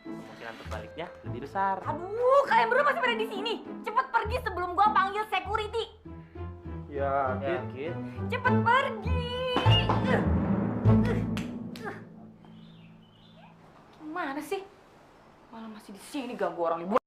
Kemungkinan terbaliknya lebih besar. Aduh, kalian berdua masih pada di sini. Cepet pergi sebelum gua panggil security. Ya, Ya, Kit. Kit. Cepet pergi. Gimana sih? Malah masih di sini ganggu orang liburan.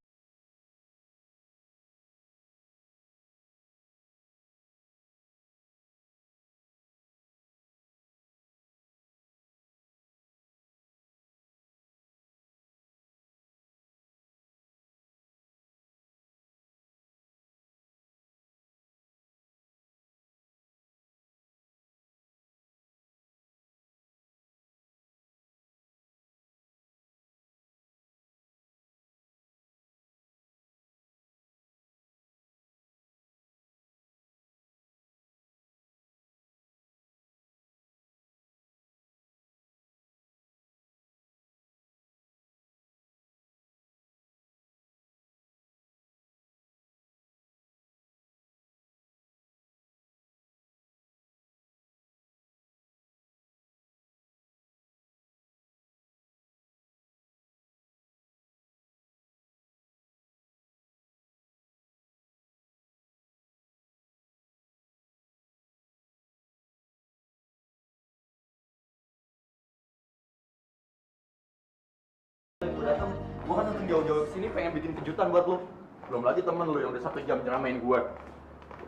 Gue kan datang jauh-jauh kesini pengen bikin kejutan buat lu. Belum lagi temen lu yang udah 1 jam nyeramain gue.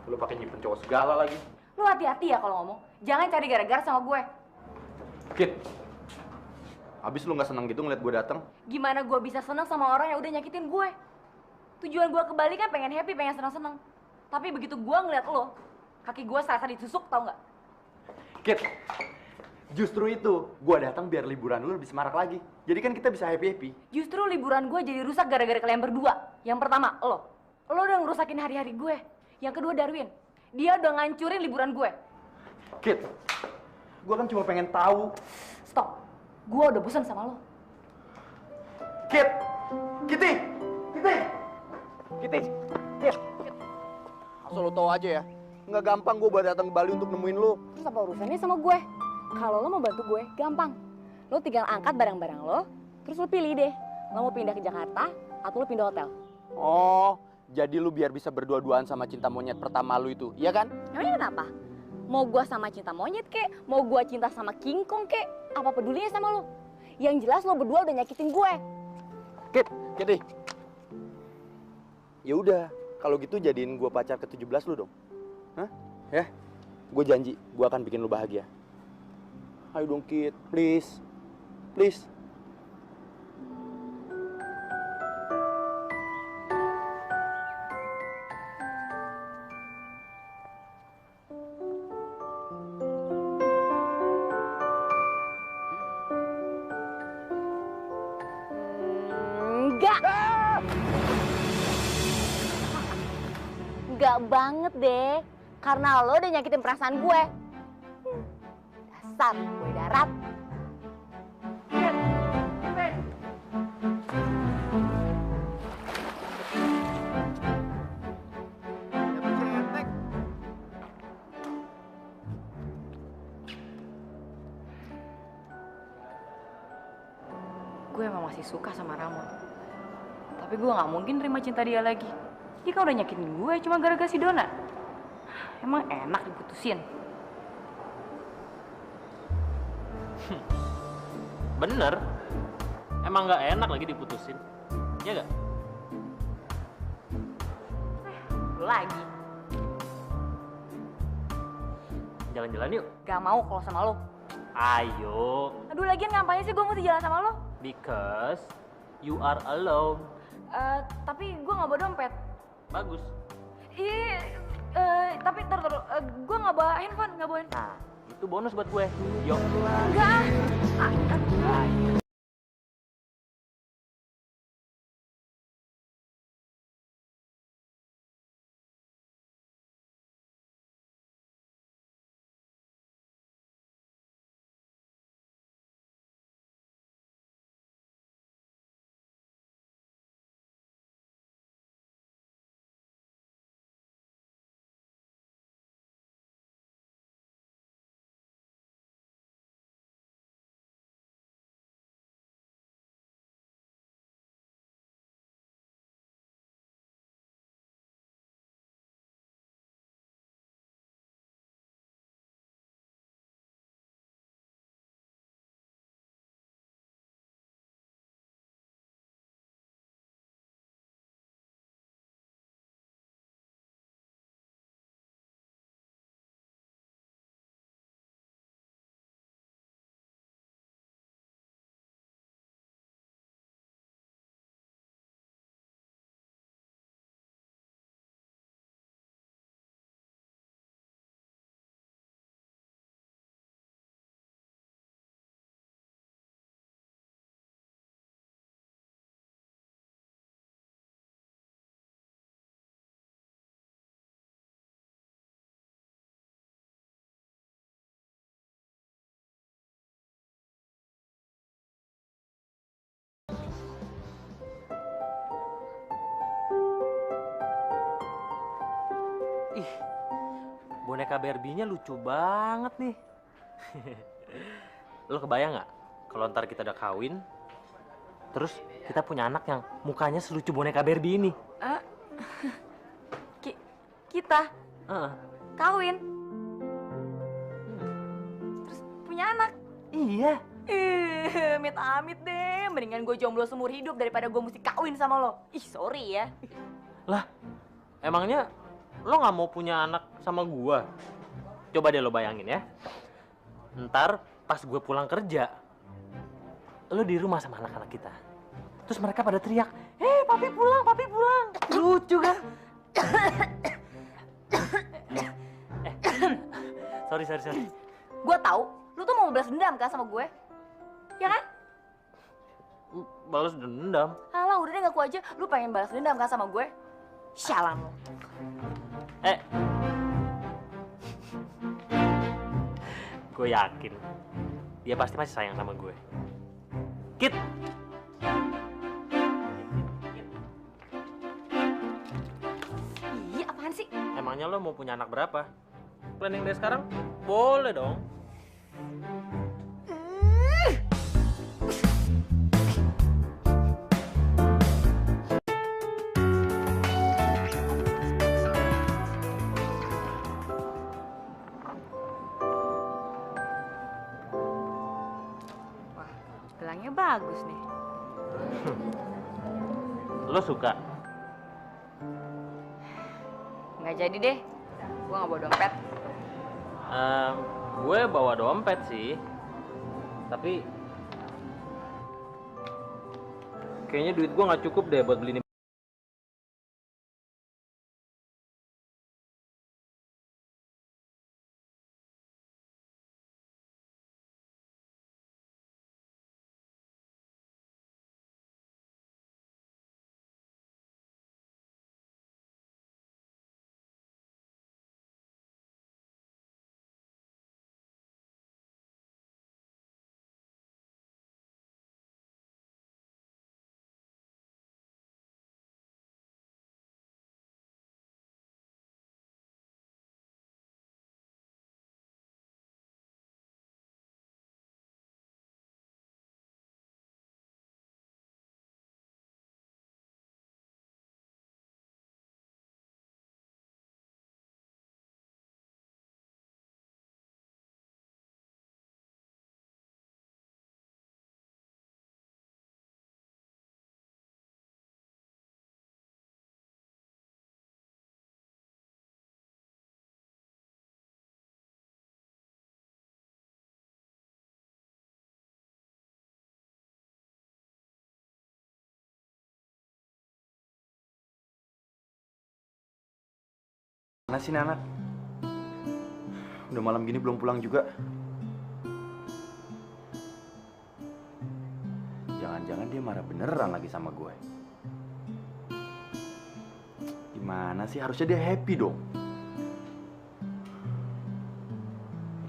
Lu pakai nyimpen cowok segala lagi. Lu hati-hati ya kalau ngomong. Jangan cari gara-gara sama gue. Kit, abis lu nggak seneng gitu ngeliat gue datang? Gimana gue bisa seneng sama orang yang udah nyakitin gue? Tujuan gue ke Bali kan pengen happy, pengen seneng-seneng. Tapi begitu gue ngeliat lo, kaki gue serasa ditusuk, tau nggak? Kit, justru itu gue datang biar liburan lu lebih semarak lagi. Jadi kan kita bisa happy-happy. Justru liburan gue jadi rusak gara-gara kalian berdua. Yang pertama, lo udah ngerusakin hari-hari gue. Yang kedua, Darwin. Dia udah ngancurin liburan gue. Kit, gue kan cuma pengen tahu. Stop. Gue udah bosan sama lo. Kit, Kitty. Asal lo tau aja ya, nggak gampang gue buat datang ke Bali untuk nemuin lo. Terus apa urusannya sama gue? Kalau lo mau bantu gue, gampang. Lo tinggal angkat barang-barang lo, terus lo pilih deh. Lo mau pindah ke Jakarta atau lo pindah hotel? Oh, jadi lu biar bisa berdua-duaan sama cinta monyet pertama lu itu, iya kan? Emangnya kenapa? Mau gue sama cinta monyet kek, mau gue cinta sama King Kong kek, apa pedulinya sama lo? Yang jelas lo berdua udah nyakitin gue. Kitty. Ya udah, kalau gitu jadiin gue pacar ke-17 lu dong. Hah? Ya? Gue janji, gue akan bikin lu bahagia. Ayo dong, Kit. Please. Enggak banget deh, karena lo udah nyakitin perasaan gue. Dasar gue darat. Gue emang masih suka sama Ramon. Tapi gue gak mungkin terima cinta dia lagi. Dia kan udah nyakitin gue cuma gara-gara si Dona. Emang enak diputusin? Bener. Emang nggak enak lagi diputusin. Iya nggak? Lo lagi. Jalan-jalan yuk. Gak mau kalau sama lo. Ayo, Aduh, lagian ngapain sih gue mesti jalan sama lo? because you are alone. Tapi gue nggak bawa dompet. Bagus. Ih, tapi ntar, gue nggak bawa handphone, nggak bawa handphone. Nah, itu bonus buat gue. Yuk. Enggak. Aduh. Ih, boneka Barbie-nya lucu banget nih. Lo kebayang nggak kalau ntar kita udah kawin, terus kita punya anak yang mukanya selucu boneka Barbie ini? Kita Heeh. kawin, terus punya anak. Iya. Amit-amit deh. Mendingan gue jomblo seumur hidup daripada gue mesti kawin sama lo. Ih, sorry ya. Lah, emangnya lo nggak mau punya anak sama gua? Coba deh lo bayangin ya. Ntar pas gue pulang kerja, lo di rumah sama anak-anak kita. Terus mereka pada teriak, papi pulang, papi pulang. Lucu kan? Sorry. Gue tahu, lu tuh mau balas dendam kan sama gue? Ya kan? Balas dendam. Alah, udah deh ngaku aja. Lu pengen balas dendam kan sama gue? Sialan lo. Gue yakin dia pasti masih sayang sama gue. Kit. Iya, apaan sih? Emangnya lo mau punya anak berapa? Planning dari sekarang? Boleh dong. Wah, gelangnya bagus nih. Lo suka? Nggak jadi deh. Gue nggak bawa dompet. Gue bawa dompet sih. Tapi kayaknya duit gue nggak cukup deh buat beli ini. Mana sih anak? Udah malam gini belum pulang juga. Jangan-jangan dia marah beneran lagi sama gue. Gimana sih? Harusnya dia happy dong.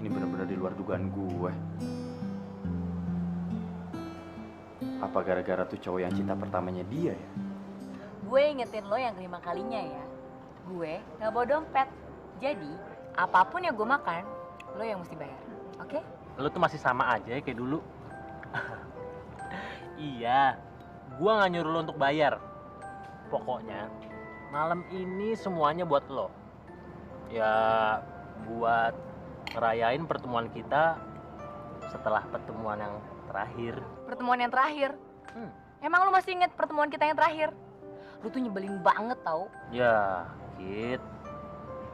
Ini bener-bener di luar dugaan gue. Apa gara-gara tuh cowok yang cinta pertamanya dia ya? Gue ingetin lo yang kelima kalinya ya. Gue nggak bawa dompet. Jadi, apapun yang gue makan, lo yang mesti bayar. Oke? Lo tuh masih sama aja ya kayak dulu. Iya, gue nggak nyuruh lo untuk bayar. Pokoknya, malam ini semuanya buat lo. Ya, buat ngerayain pertemuan kita setelah pertemuan yang terakhir. Pertemuan yang terakhir. Emang lo masih inget pertemuan kita yang terakhir? Lo tuh nyebelin banget tau. Ya, Kit.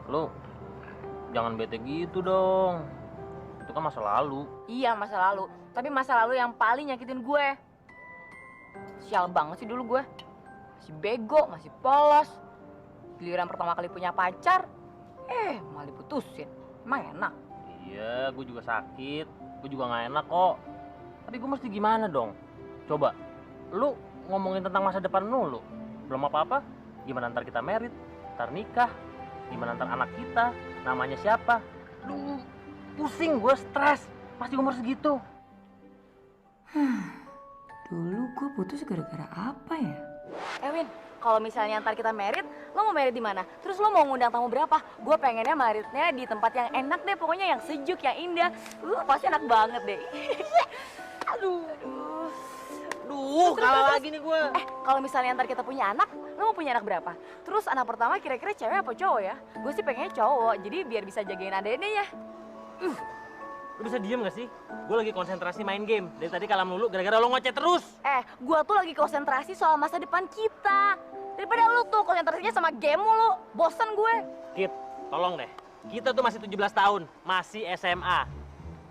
Lo jangan bete gitu dong. Itu kan masa lalu. Iya, masa lalu. Tapi masa lalu yang paling nyakitin gue. Sial banget sih dulu gue. Masih bego, masih polos. Giliran pertama kali punya pacar, malah diputusin. Emang enak? Iya, gue juga sakit. Gue juga gak enak kok. Tapi gue mesti gimana dong? Coba, lu ngomongin tentang masa depan lu. Belum apa-apa, gimana ntar kita married, ntar nikah, gimana ntar anak kita, namanya siapa. Duh, pusing gue, stres. Masih umur segitu. Dulu gue putus gara-gara apa ya? Win, kalau misalnya ntar kita married, lo mau married di mana? Terus lo mau ngundang tamu berapa? Gue pengennya marriednya di tempat yang enak deh, pokoknya yang sejuk, yang indah. Pasti enak banget deh. Aduh. Duh, kalah lagi nih gue. Kalau misalnya ntar kita punya anak, lo mau punya anak berapa? Terus anak pertama kira-kira cewek apa cowok ya? Gue sih pengennya cowok, jadi biar bisa jagain adek-adeknya. Lo bisa diem gak sih? Gue lagi konsentrasi main game. Dari tadi kalah melulu gara-gara lo ngoceh terus. Gue tuh lagi konsentrasi soal masa depan kita. Daripada lo tuh konsentrasinya sama game lo, bosan gue. Kit, tolong deh. Kita tuh masih 17 tahun, masih SMA.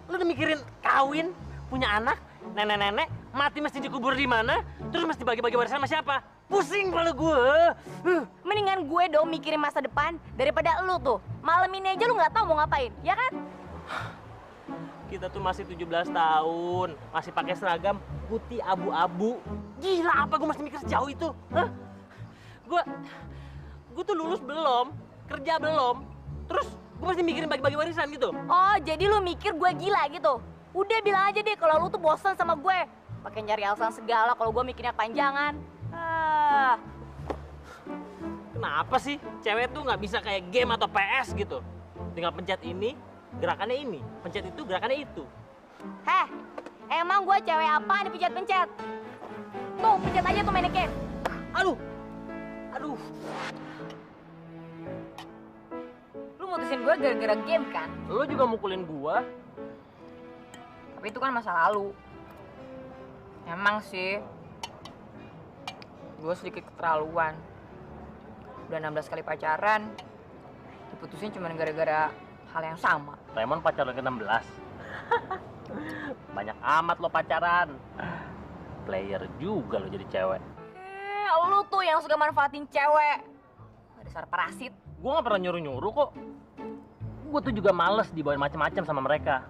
Lo udah mikirin kawin, punya anak, nenek-nenek, mati mesti dikubur di mana, terus mesti bagi-bagi warisan sama siapa? Pusing kepala gue. Mendingan gue dong mikirin masa depan daripada lo tuh. Malam ini aja lo nggak tahu mau ngapain, ya kan? Kita tuh masih 17 tahun, masih pakai seragam putih abu-abu. Gila apa gue masih mikir sejauh itu? Hah? Gue tuh lulus belum, kerja belum, terus gue masih mikirin bagi-bagi warisan gitu. Oh, jadi lu mikir gue gila gitu? Udah bilang aja deh kalau lu tuh bosan sama gue. Pakai nyari alasan segala kalau gue mikirnya panjangan. Kenapa sih cewek tuh nggak bisa kayak game atau PS gitu? Tinggal pencet ini, gerakannya ini. Pencet itu, gerakannya itu. Heh, emang gue cewek apa dipencet-pencet? Tuh, pencet aja tuh mannequin. Aduh. Lu mutusin gue gara-gara game kan? Lo juga mukulin gua. Tapi itu kan masa lalu. Emang sih, gue sedikit keterlaluan. Udah 16 kali pacaran, diputusin cuma gara-gara hal yang sama. Raymond pacaran ke-16. Banyak amat lo pacaran. Player juga lo jadi cewek. Lu tuh yang suka manfaatin cewek. Dasar parasit. Gue gak pernah nyuruh-nyuruh kok. Gue tuh juga males dibawain macam-macam sama mereka.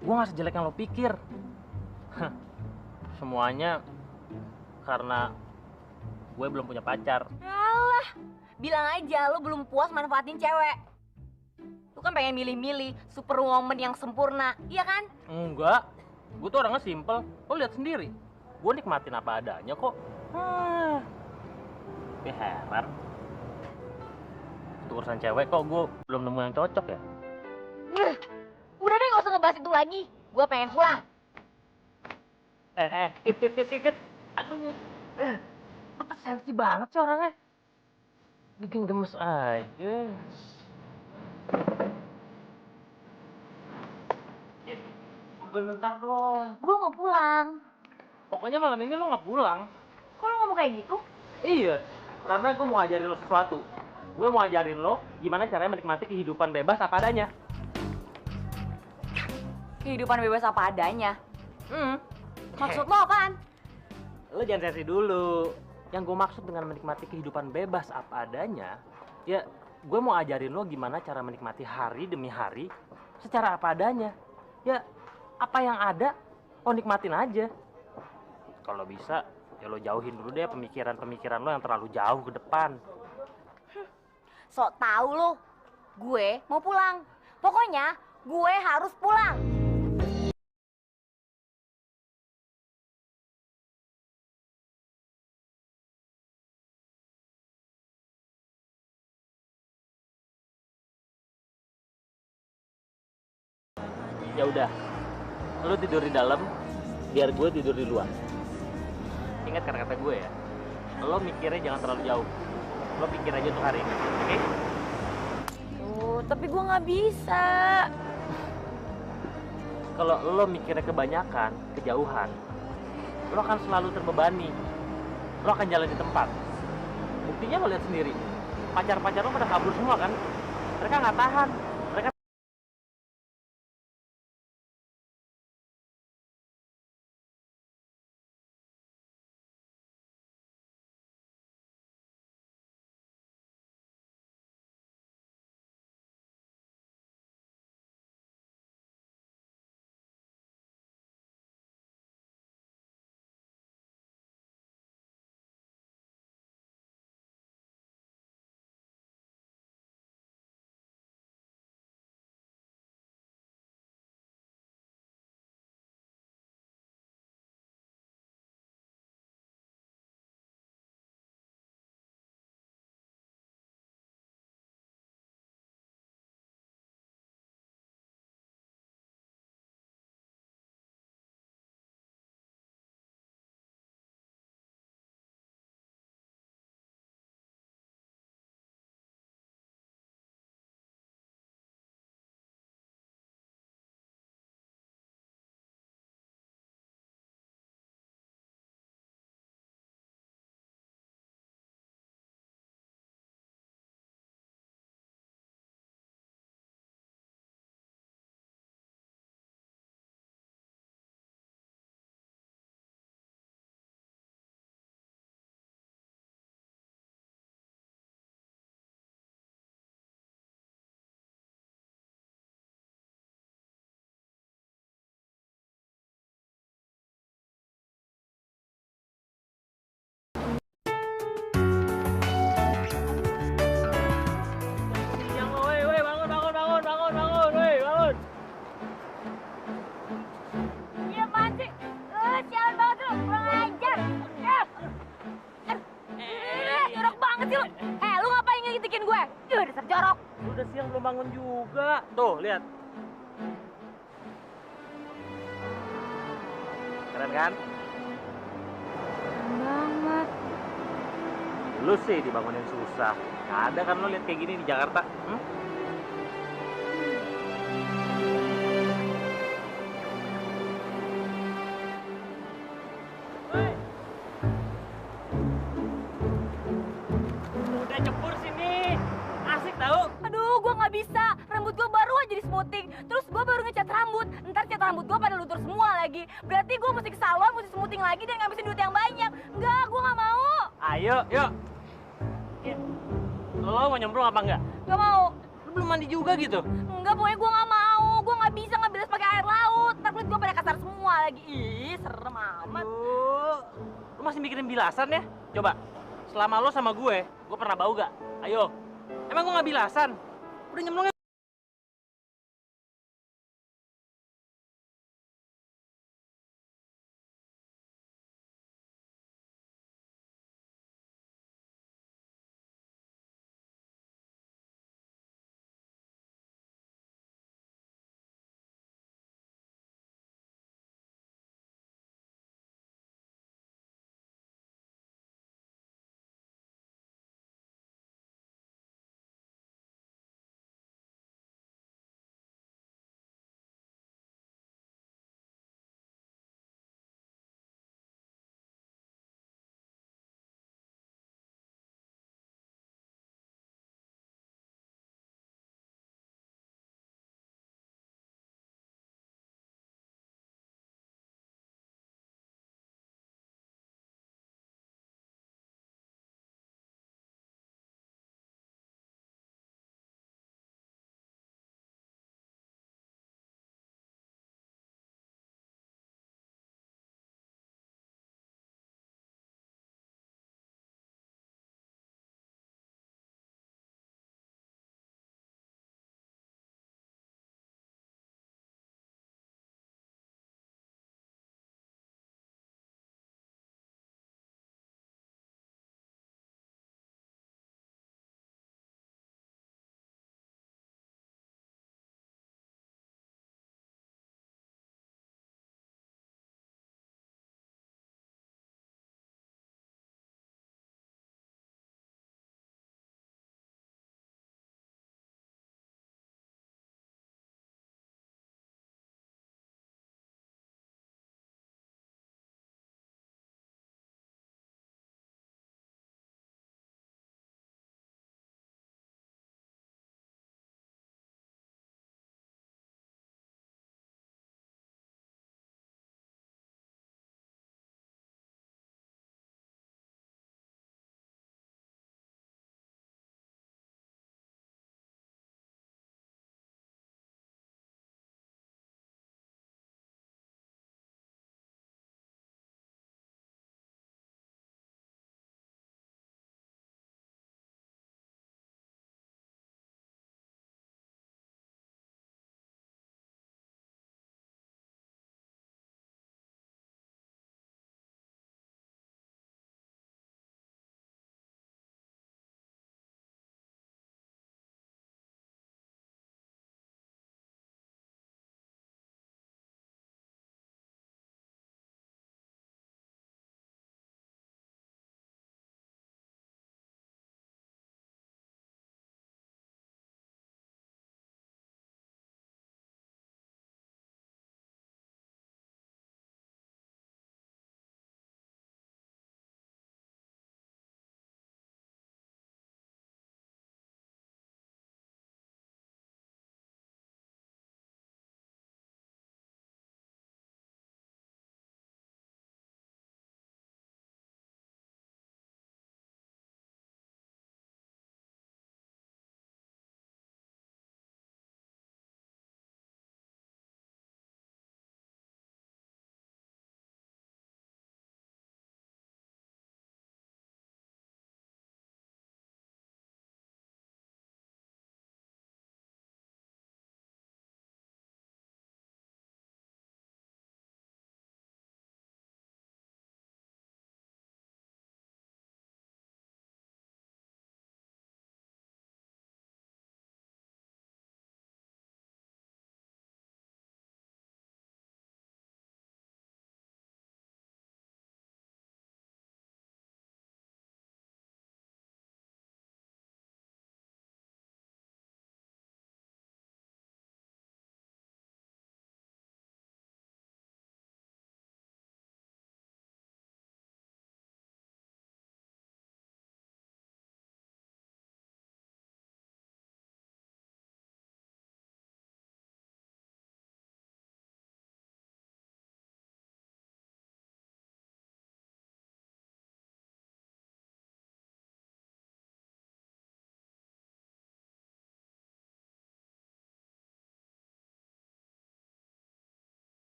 Gue gak sejelek yang lo pikir. Semuanya karena gue belum punya pacar. Alah, bilang aja lu belum puas manfaatin cewek. Lu kan pengen milih-milih superwoman yang sempurna, iya kan? Enggak, gue tuh orangnya simple. Lo lihat sendiri, gue nikmatin apa adanya kok. Tapi heran, untuk urusan cewek kok gue belum nemu yang cocok ya? Udah deh, gak usah ngebahas itu lagi. Gue pengen pulang. Ikut. Aduh, apa sensi banget sih orangnya? Bikin gemes aja. Bentar dong. Gue mau pulang. Pokoknya malam ini lo nggak pulang. Kok lu ngomong kayak gitu? Iya, karena gue mau ajarin lo sesuatu. Gue mau ajarin lo gimana caranya menikmati kehidupan bebas apa adanya. Kehidupan bebas apa adanya? Maksud lo apaan? Lo jangan sensi dulu. Yang gue maksud dengan menikmati kehidupan bebas apa adanya, ya gue mau ajarin lo gimana cara menikmati hari demi hari secara apa adanya. Ya, apa yang ada, lo nikmatin aja. Kalau bisa, ya lo jauhin dulu deh pemikiran-pemikiran lo yang terlalu jauh ke depan. Sok tahu lo, gue mau pulang. Pokoknya gue harus pulang. Ya udah, lo tidur di dalam, biar gue tidur di luar. Ingat kata-kata gue ya, lo mikirnya jangan terlalu jauh. Lo pikir aja untuk hari ini, oke? Oh, tapi gue nggak bisa. Kalau lo mikirnya kebanyakan, kejauhan, lo akan selalu terbebani. Lo akan jalan di tempat. Buktinya lo lihat sendiri, pacar-pacar lo pada kabur semua kan? Mereka nggak tahan. Mereka siang lo, woi, bangun, woi, bangun. Iya apaan sih? Sialan banget lu, kurang ajar. Jorok banget sih lu. Lu ngapain ngegitikin gue? Dasar jorok. Lu udah siang belum bangun juga. Tuh, lihat. Keren kan? Banget. Lu sih dibangunin susah. Nggak ada kan lo lihat kayak gini di Jakarta? Udah jebur sini. Asik tahu? Aduh, gue nggak bisa. Rambut gue baru aja di smoothing. Terus gue baru ngecat rambut. Ntar cat rambut gue pada luntur semua lagi. Berarti gue mesti ke salon, mesti smoothing lagi dan ngabisin duit yang banyak. Enggak, gue nggak mau. Ayo, yuk. Ya. Lo mau nyemplung apa enggak? Nggak mau. Lu belum mandi juga gitu? Enggak, pokoknya gue nggak mau. Gue nggak bisa ngebilas pakai air laut. Ntar kulit gue pada kasar semua lagi. Ih, serem amat. Lu masih mikirin bilasan ya? Coba, selama lo sama gue pernah bau gak? Ayo, emang gue nggak bilasan? Udah nyemplungnya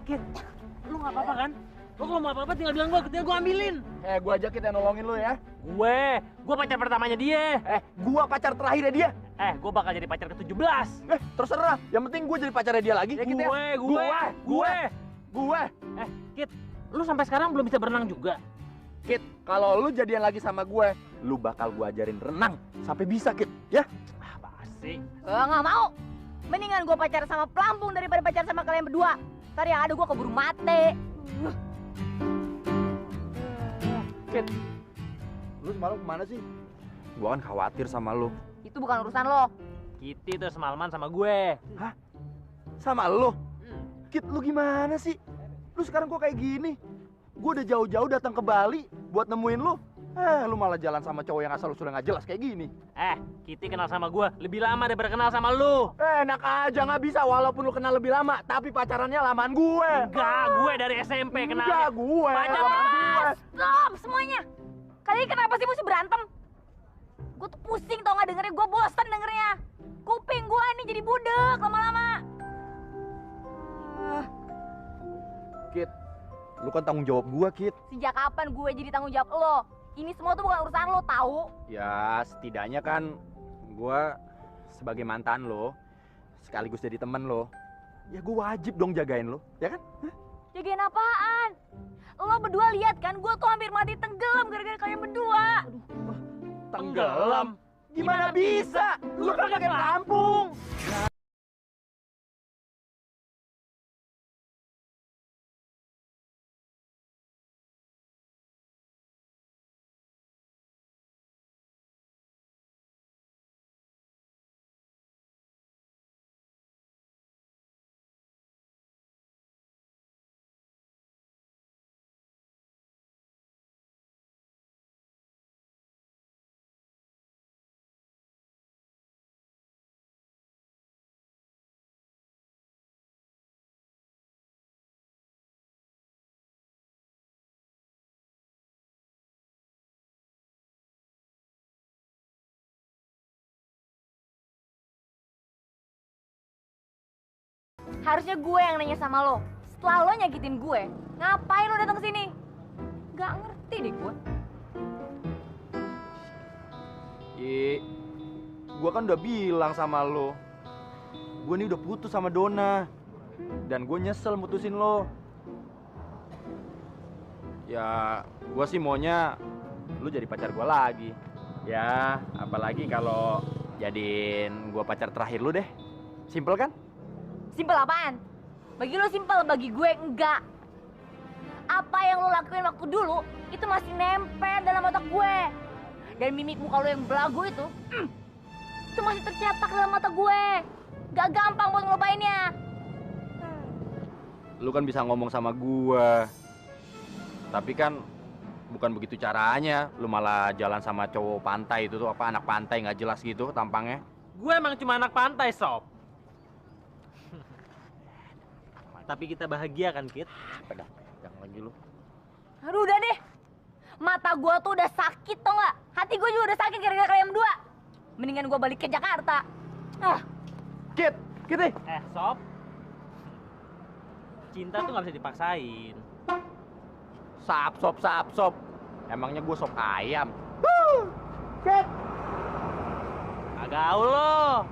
Kit, lu nggak apa-apa kan? Lu kalau mau apa-apa tinggal bilang gue ambilin. Gue aja Kit yang nolongin lu ya. Gue pacar pertamanya dia. Gue pacar terakhirnya dia. Gue bakal jadi pacar ke-17. Terserah. Yang penting gue jadi pacarnya dia lagi. Ya, Kit, gue. Kit, lu sampai sekarang belum bisa berenang juga. Kit, kalau lu jadian lagi sama gue, lu bakal gue ajarin renang sampai bisa, Kit. Ya? Basi. Nggak mau. Mendingan gue pacar sama pelampung daripada pacar sama kalian berdua. Ntar yang ada gue keburu mati. Kit, lu semalam kemana sih? Gue kan khawatir sama lu. Itu bukan urusan lo. Kitty tuh semalaman sama gue. Hah? Sama lu? Kit, lu gimana sih? Lu sekarang kok kayak gini? Gue udah jauh-jauh datang ke Bali buat nemuin lu. Lu malah jalan sama cowok yang asal usulnya nggak jelas kayak gini. Kitty kenal sama gue lebih lama daripada kenal sama lu. Enak aja, nggak bisa walaupun lu kenal lebih lama, tapi pacarannya lamaan gue. Enggak, gue dari SMP kenal. Enggak, gue. Stop semuanya. Kalian kenapa sih mesti berantem? Gue tuh pusing tau nggak dengernya. Gue bosan dengernya. Kuping gue nih jadi budek lama-lama. Kit, lu kan tanggung jawab gue, Kit. Sejak kapan gue jadi tanggung jawab lo? Ini semua tuh bukan urusan lo, tahu? Ya, setidaknya kan gue sebagai mantan lo, sekaligus jadi temen lo. Ya gue wajib dong jagain lo, ya kan? Jagain apaan? Lo berdua lihat kan, gue tuh hampir mati tenggelam gara-gara kalian berdua. Tenggelam? Gimana bisa? Lu kan pakai pelampung. Harusnya gue yang nanya sama lo. Setelah lo nyakitin gue, ngapain lo datang ke sini? Gak ngerti deh gue. Gue kan udah bilang sama lo, gue nih udah putus sama Donna, dan gue nyesel mutusin lo. Ya, gue sih maunya lo jadi pacar gue lagi. Ya, apalagi kalau jadiin gue pacar terakhir lo deh. Simpel kan? Simpel apaan? Bagi lo simpel, bagi gue enggak. Apa yang lo lakuin waktu dulu, itu masih nempel dalam otak gue. Dan mimik muka lo yang belagu itu masih tercetak dalam mata gue. Gak gampang buat ngelupainnya. Lu kan bisa ngomong sama gua. Tapi kan bukan begitu caranya. Lu malah jalan sama cowok pantai itu tuh, apa anak pantai nggak jelas gitu tampangnya. Gue emang cuma anak pantai, Sob. Tapi kita bahagia kan, Kit? Jangan lagi lu. Aduh udah deh. Mata gue tuh udah sakit tau gak? Hati gue juga udah sakit gara-gara kalian berdua. Mendingan gue balik ke Jakarta. Kit deh. Sob. Cinta tuh nggak bisa dipaksain. Sap, emangnya gue sop ayam. Kit. Agak lo.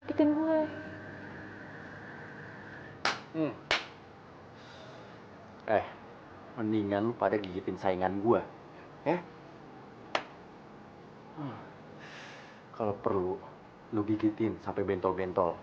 Sakitin gue. Mendingan lu pada gigitin saingan gua, ya? Kalau perlu, lu gigitin sampai bentol-bentol.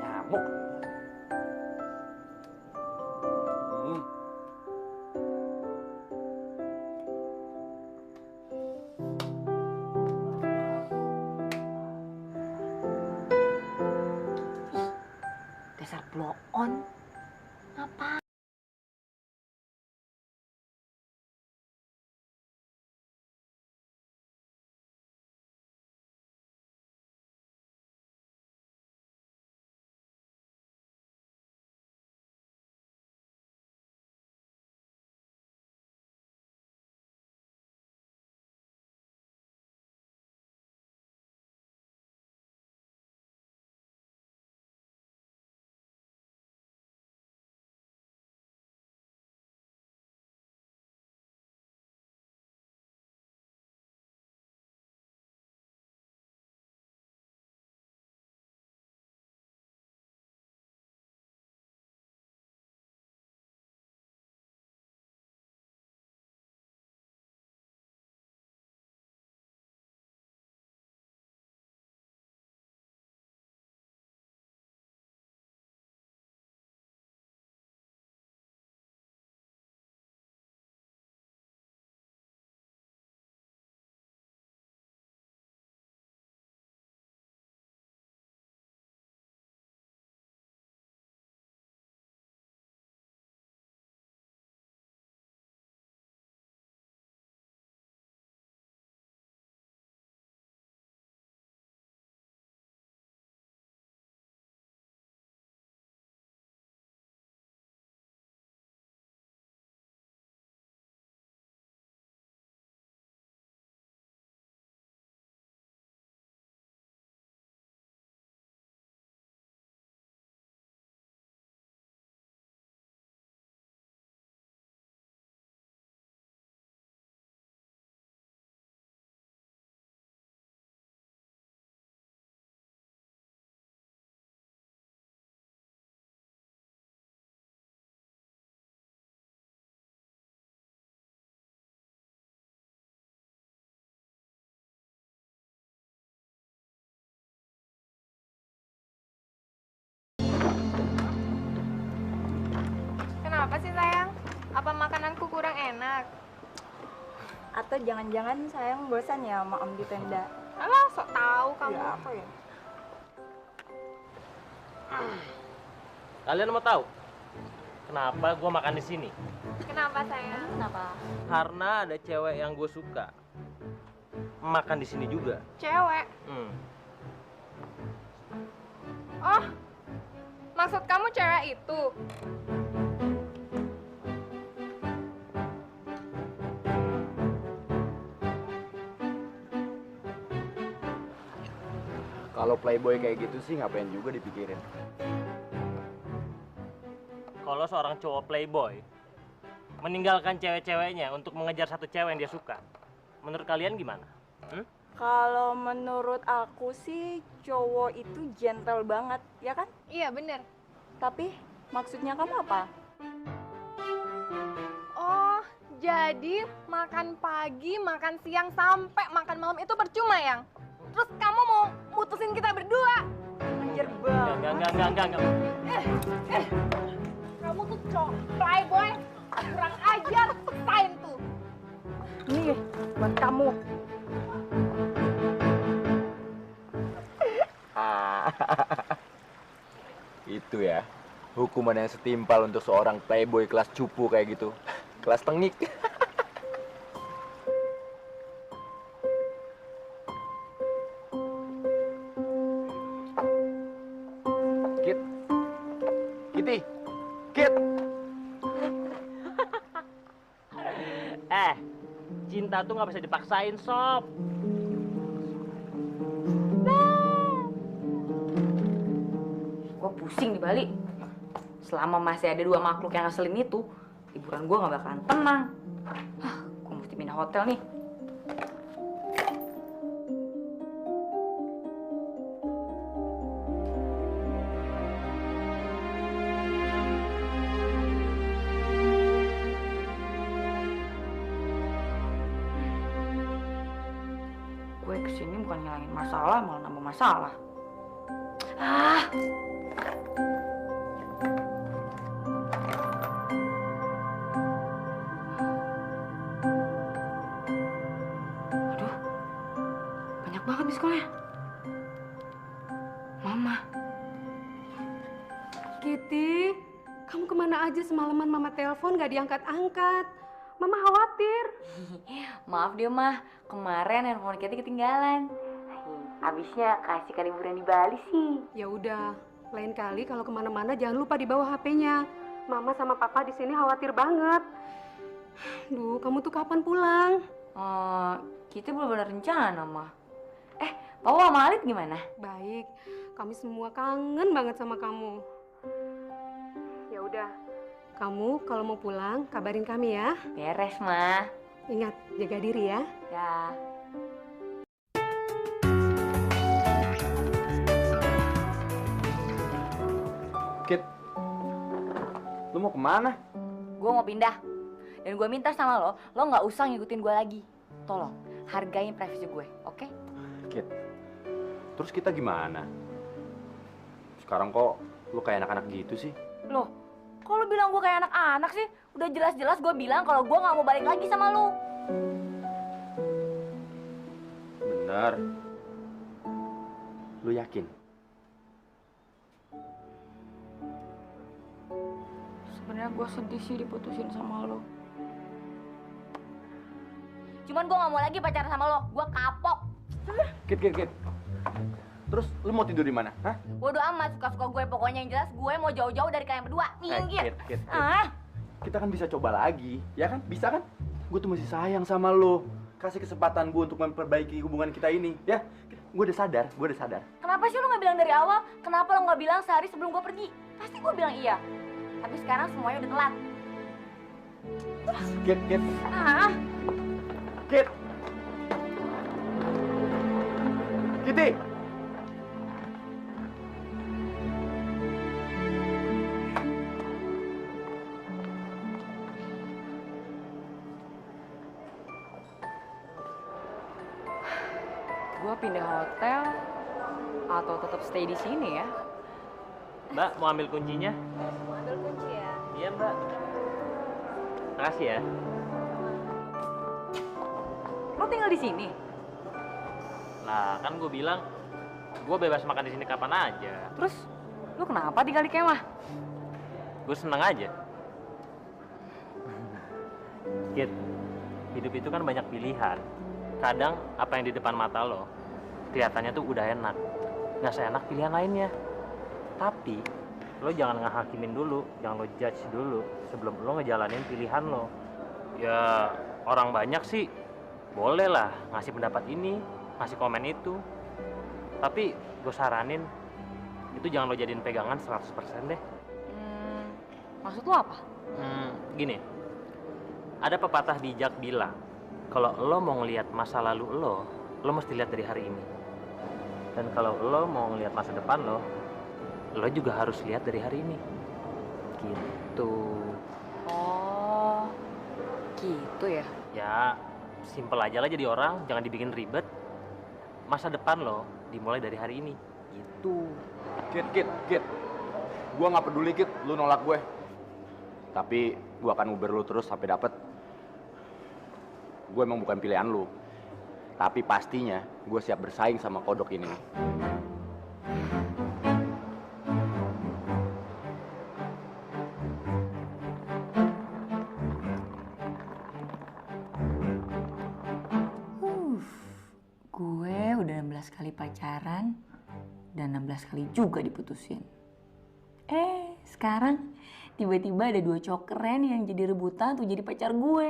Nyamuk. Dasar blow on. Apa? Kenapa sih sayang? Apa makananku kurang enak? Atau jangan-jangan sayang bosan ya sama Om di tenda? Alah, sok tahu kamu. Ya apa ya? Kalian mau tahu kenapa gua makan di sini? Kenapa sayang? Kenapa? Karena ada cewek yang gue suka makan di sini juga. Cewek. Oh, maksud kamu cewek itu? Kalau playboy kayak gitu sih ngapain juga dipikirin. Kalau seorang cowok playboy meninggalkan cewek-ceweknya untuk mengejar satu cewek yang dia suka, menurut kalian gimana? Kalau menurut aku sih cowok itu gentle banget, ya kan? Iya, bener. Tapi maksudnya kamu apa? Oh, jadi makan pagi, makan siang, sampai makan malam itu percuma, Yang? Terus kamu mau mutusin kita berdua? Anjir banget. Enggak. Kamu tuh cowok playboy, kurang ajar, sign tuh. Nih, buat kamu. Itu ya, hukuman yang setimpal untuk seorang playboy kelas cupu kayak gitu. Kelas tengik. Kit. Cinta tuh nggak bisa dipaksain, Sob. Gue pusing di Bali. Selama masih ada dua makhluk yang ngeselin itu, liburan gue nggak bakalan tenang. Gue mesti pindah hotel nih. Gue kesini bukan ngilangin masalah, malah nambah masalah. Aduh, banyak banget di sekolahnya. Mama. Kitty, kamu kemana aja semalaman Mama telepon gak diangkat-angkat? Mama khawatir. Maaf dia mah, kemarin handphone kita ketinggalan. Habisnya kasihkan liburan di Bali sih. Ya udah, lain kali kalau kemana-mana jangan lupa dibawa HP-nya. Mama sama Papa di sini khawatir banget. Duh, kamu tuh kapan pulang? Kita belum ada rencana mah. Papa sama Alit gimana? Baik, kami semua kangen banget sama kamu. Ya udah, kamu kalau mau pulang kabarin kami ya. Beres mah. Ingat, jaga diri ya. Ya. Kit. Lu mau kemana? Gue mau pindah. Dan gue minta sama lo nggak usah ngikutin gue lagi. Tolong, hargain privasi gue, oke? Kit. Terus kita gimana? Sekarang kok lu kayak anak-anak gitu sih? Loh, kok lo bilang gue kayak anak-anak sih? Udah jelas-jelas gue bilang kalau gue nggak mau balik lagi sama lo. Bener. Lu yakin? Sebenarnya gue sedih sih diputusin sama lo. Cuman gue nggak mau lagi pacaran sama lo. Gue kapok. Kit. Terus lu mau tidur di mana? Hah? Bodo amat, suka-suka gue. Pokoknya yang jelas gue mau jauh-jauh dari kalian berdua. Minggir. Kit. Kita kan bisa coba lagi, ya kan? Bisa kan? Gue tuh masih sayang sama lo. Kasih kesempatan gue untuk memperbaiki hubungan kita ini, ya? Gue udah sadar. Kenapa sih lo nggak bilang dari awal? Kenapa lo nggak bilang sehari sebelum gue pergi? Pasti gue bilang iya. Tapi sekarang semuanya udah telat. Kit. Kit. Kitty. Gue pindah hotel atau tetap stay di sini ya? Mbak, mau ambil kuncinya? Mau ambil kunci ya? Iya, Mbak. Makasih ya. Lo tinggal di sini? Nah, kan gue bilang gue bebas makan di sini kapan aja. Terus lo kenapa tinggal di kemah? Gue seneng aja. Kit, hidup itu kan banyak pilihan. Kadang apa yang di depan mata lo kelihatannya tuh udah enak, nggak seenak pilihan lainnya. Tapi lo jangan ngehakimin dulu, jangan lo judge dulu sebelum lo ngejalanin pilihan lo. Ya orang banyak sih boleh lah ngasih pendapat ini, ngasih komen itu. Tapi gue saranin itu jangan lo jadiin pegangan 100% deh. Maksud lo apa? Gini, ada pepatah bijak bilang kalau lo mau ngelihat masa lalu lo mesti lihat dari hari ini. Dan kalau lo mau ngelihat masa depan lo juga harus lihat dari hari ini. Gitu. Oh, gitu ya? Ya, simpel aja lah jadi orang, jangan dibikin ribet. Masa depan lo dimulai dari hari ini. Gitu. Kit. Gua nggak peduli, Kit, lu nolak gue. Tapi gua akan uber lu terus sampai dapet. Gue emang bukan pilihan lu. Tapi pastinya gue siap bersaing sama kodok ini. Gue udah 16 kali pacaran dan 16 kali juga diputusin. Sekarang tiba-tiba ada 2 cowok keren yang jadi rebutan tuh jadi pacar gue.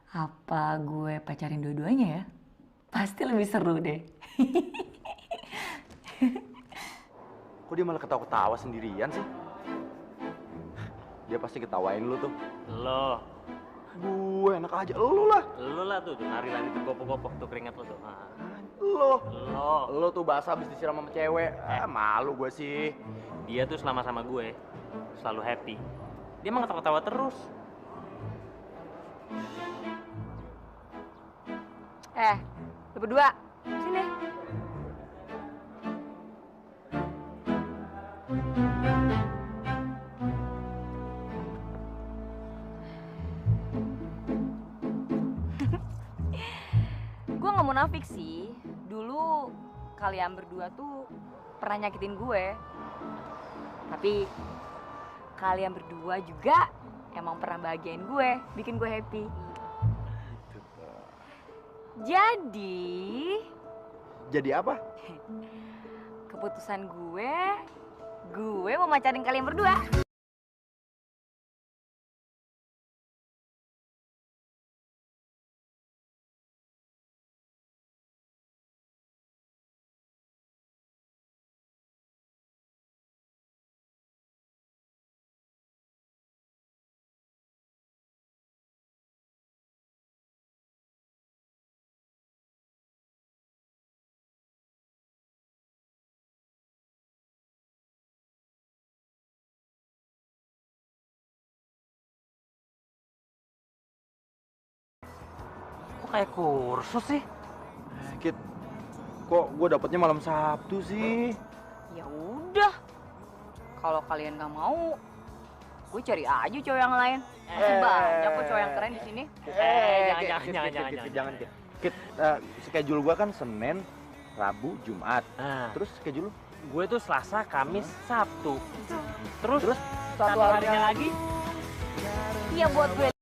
Apa gue pacarin dua-duanya ya? Pasti lebih seru deh. Kok dia malah ketawa-ketawa sendirian sih? Dia pasti ketawain lu tuh. Lo, Gue enak aja, lu lah. lo lah tuh nari-nari tuh gopok-gopok tuh keringat lo tuh. Ah. Lo. Lo tuh basah abis disiram sama cewek. Malu gue sih. Dia tuh selama sama gue selalu happy. Dia emang ketawa-ketawa terus. Lu berdua, sini. Gue gak munafik sih. Dulu kalian berdua tuh pernah nyakitin gue. Tapi kalian berdua juga emang pernah bahagiain gue, bikin gue happy. Jadi apa? keputusan gue mau macarin kalian berdua. Kok kayak kursus sih? Kit, kok gue dapetnya malam Sabtu sih? Ya udah, kalau kalian nggak mau, gue cari aja cowok yang lain. Masih banyak kok cowok yang keren di sini. Jangan. Kit, schedule gue kan Senin, Rabu, Jumat. Terus schedule lu? Gue tuh Selasa, Kamis, Sabtu. Terus Satu satu harinya lagi Iya buat gue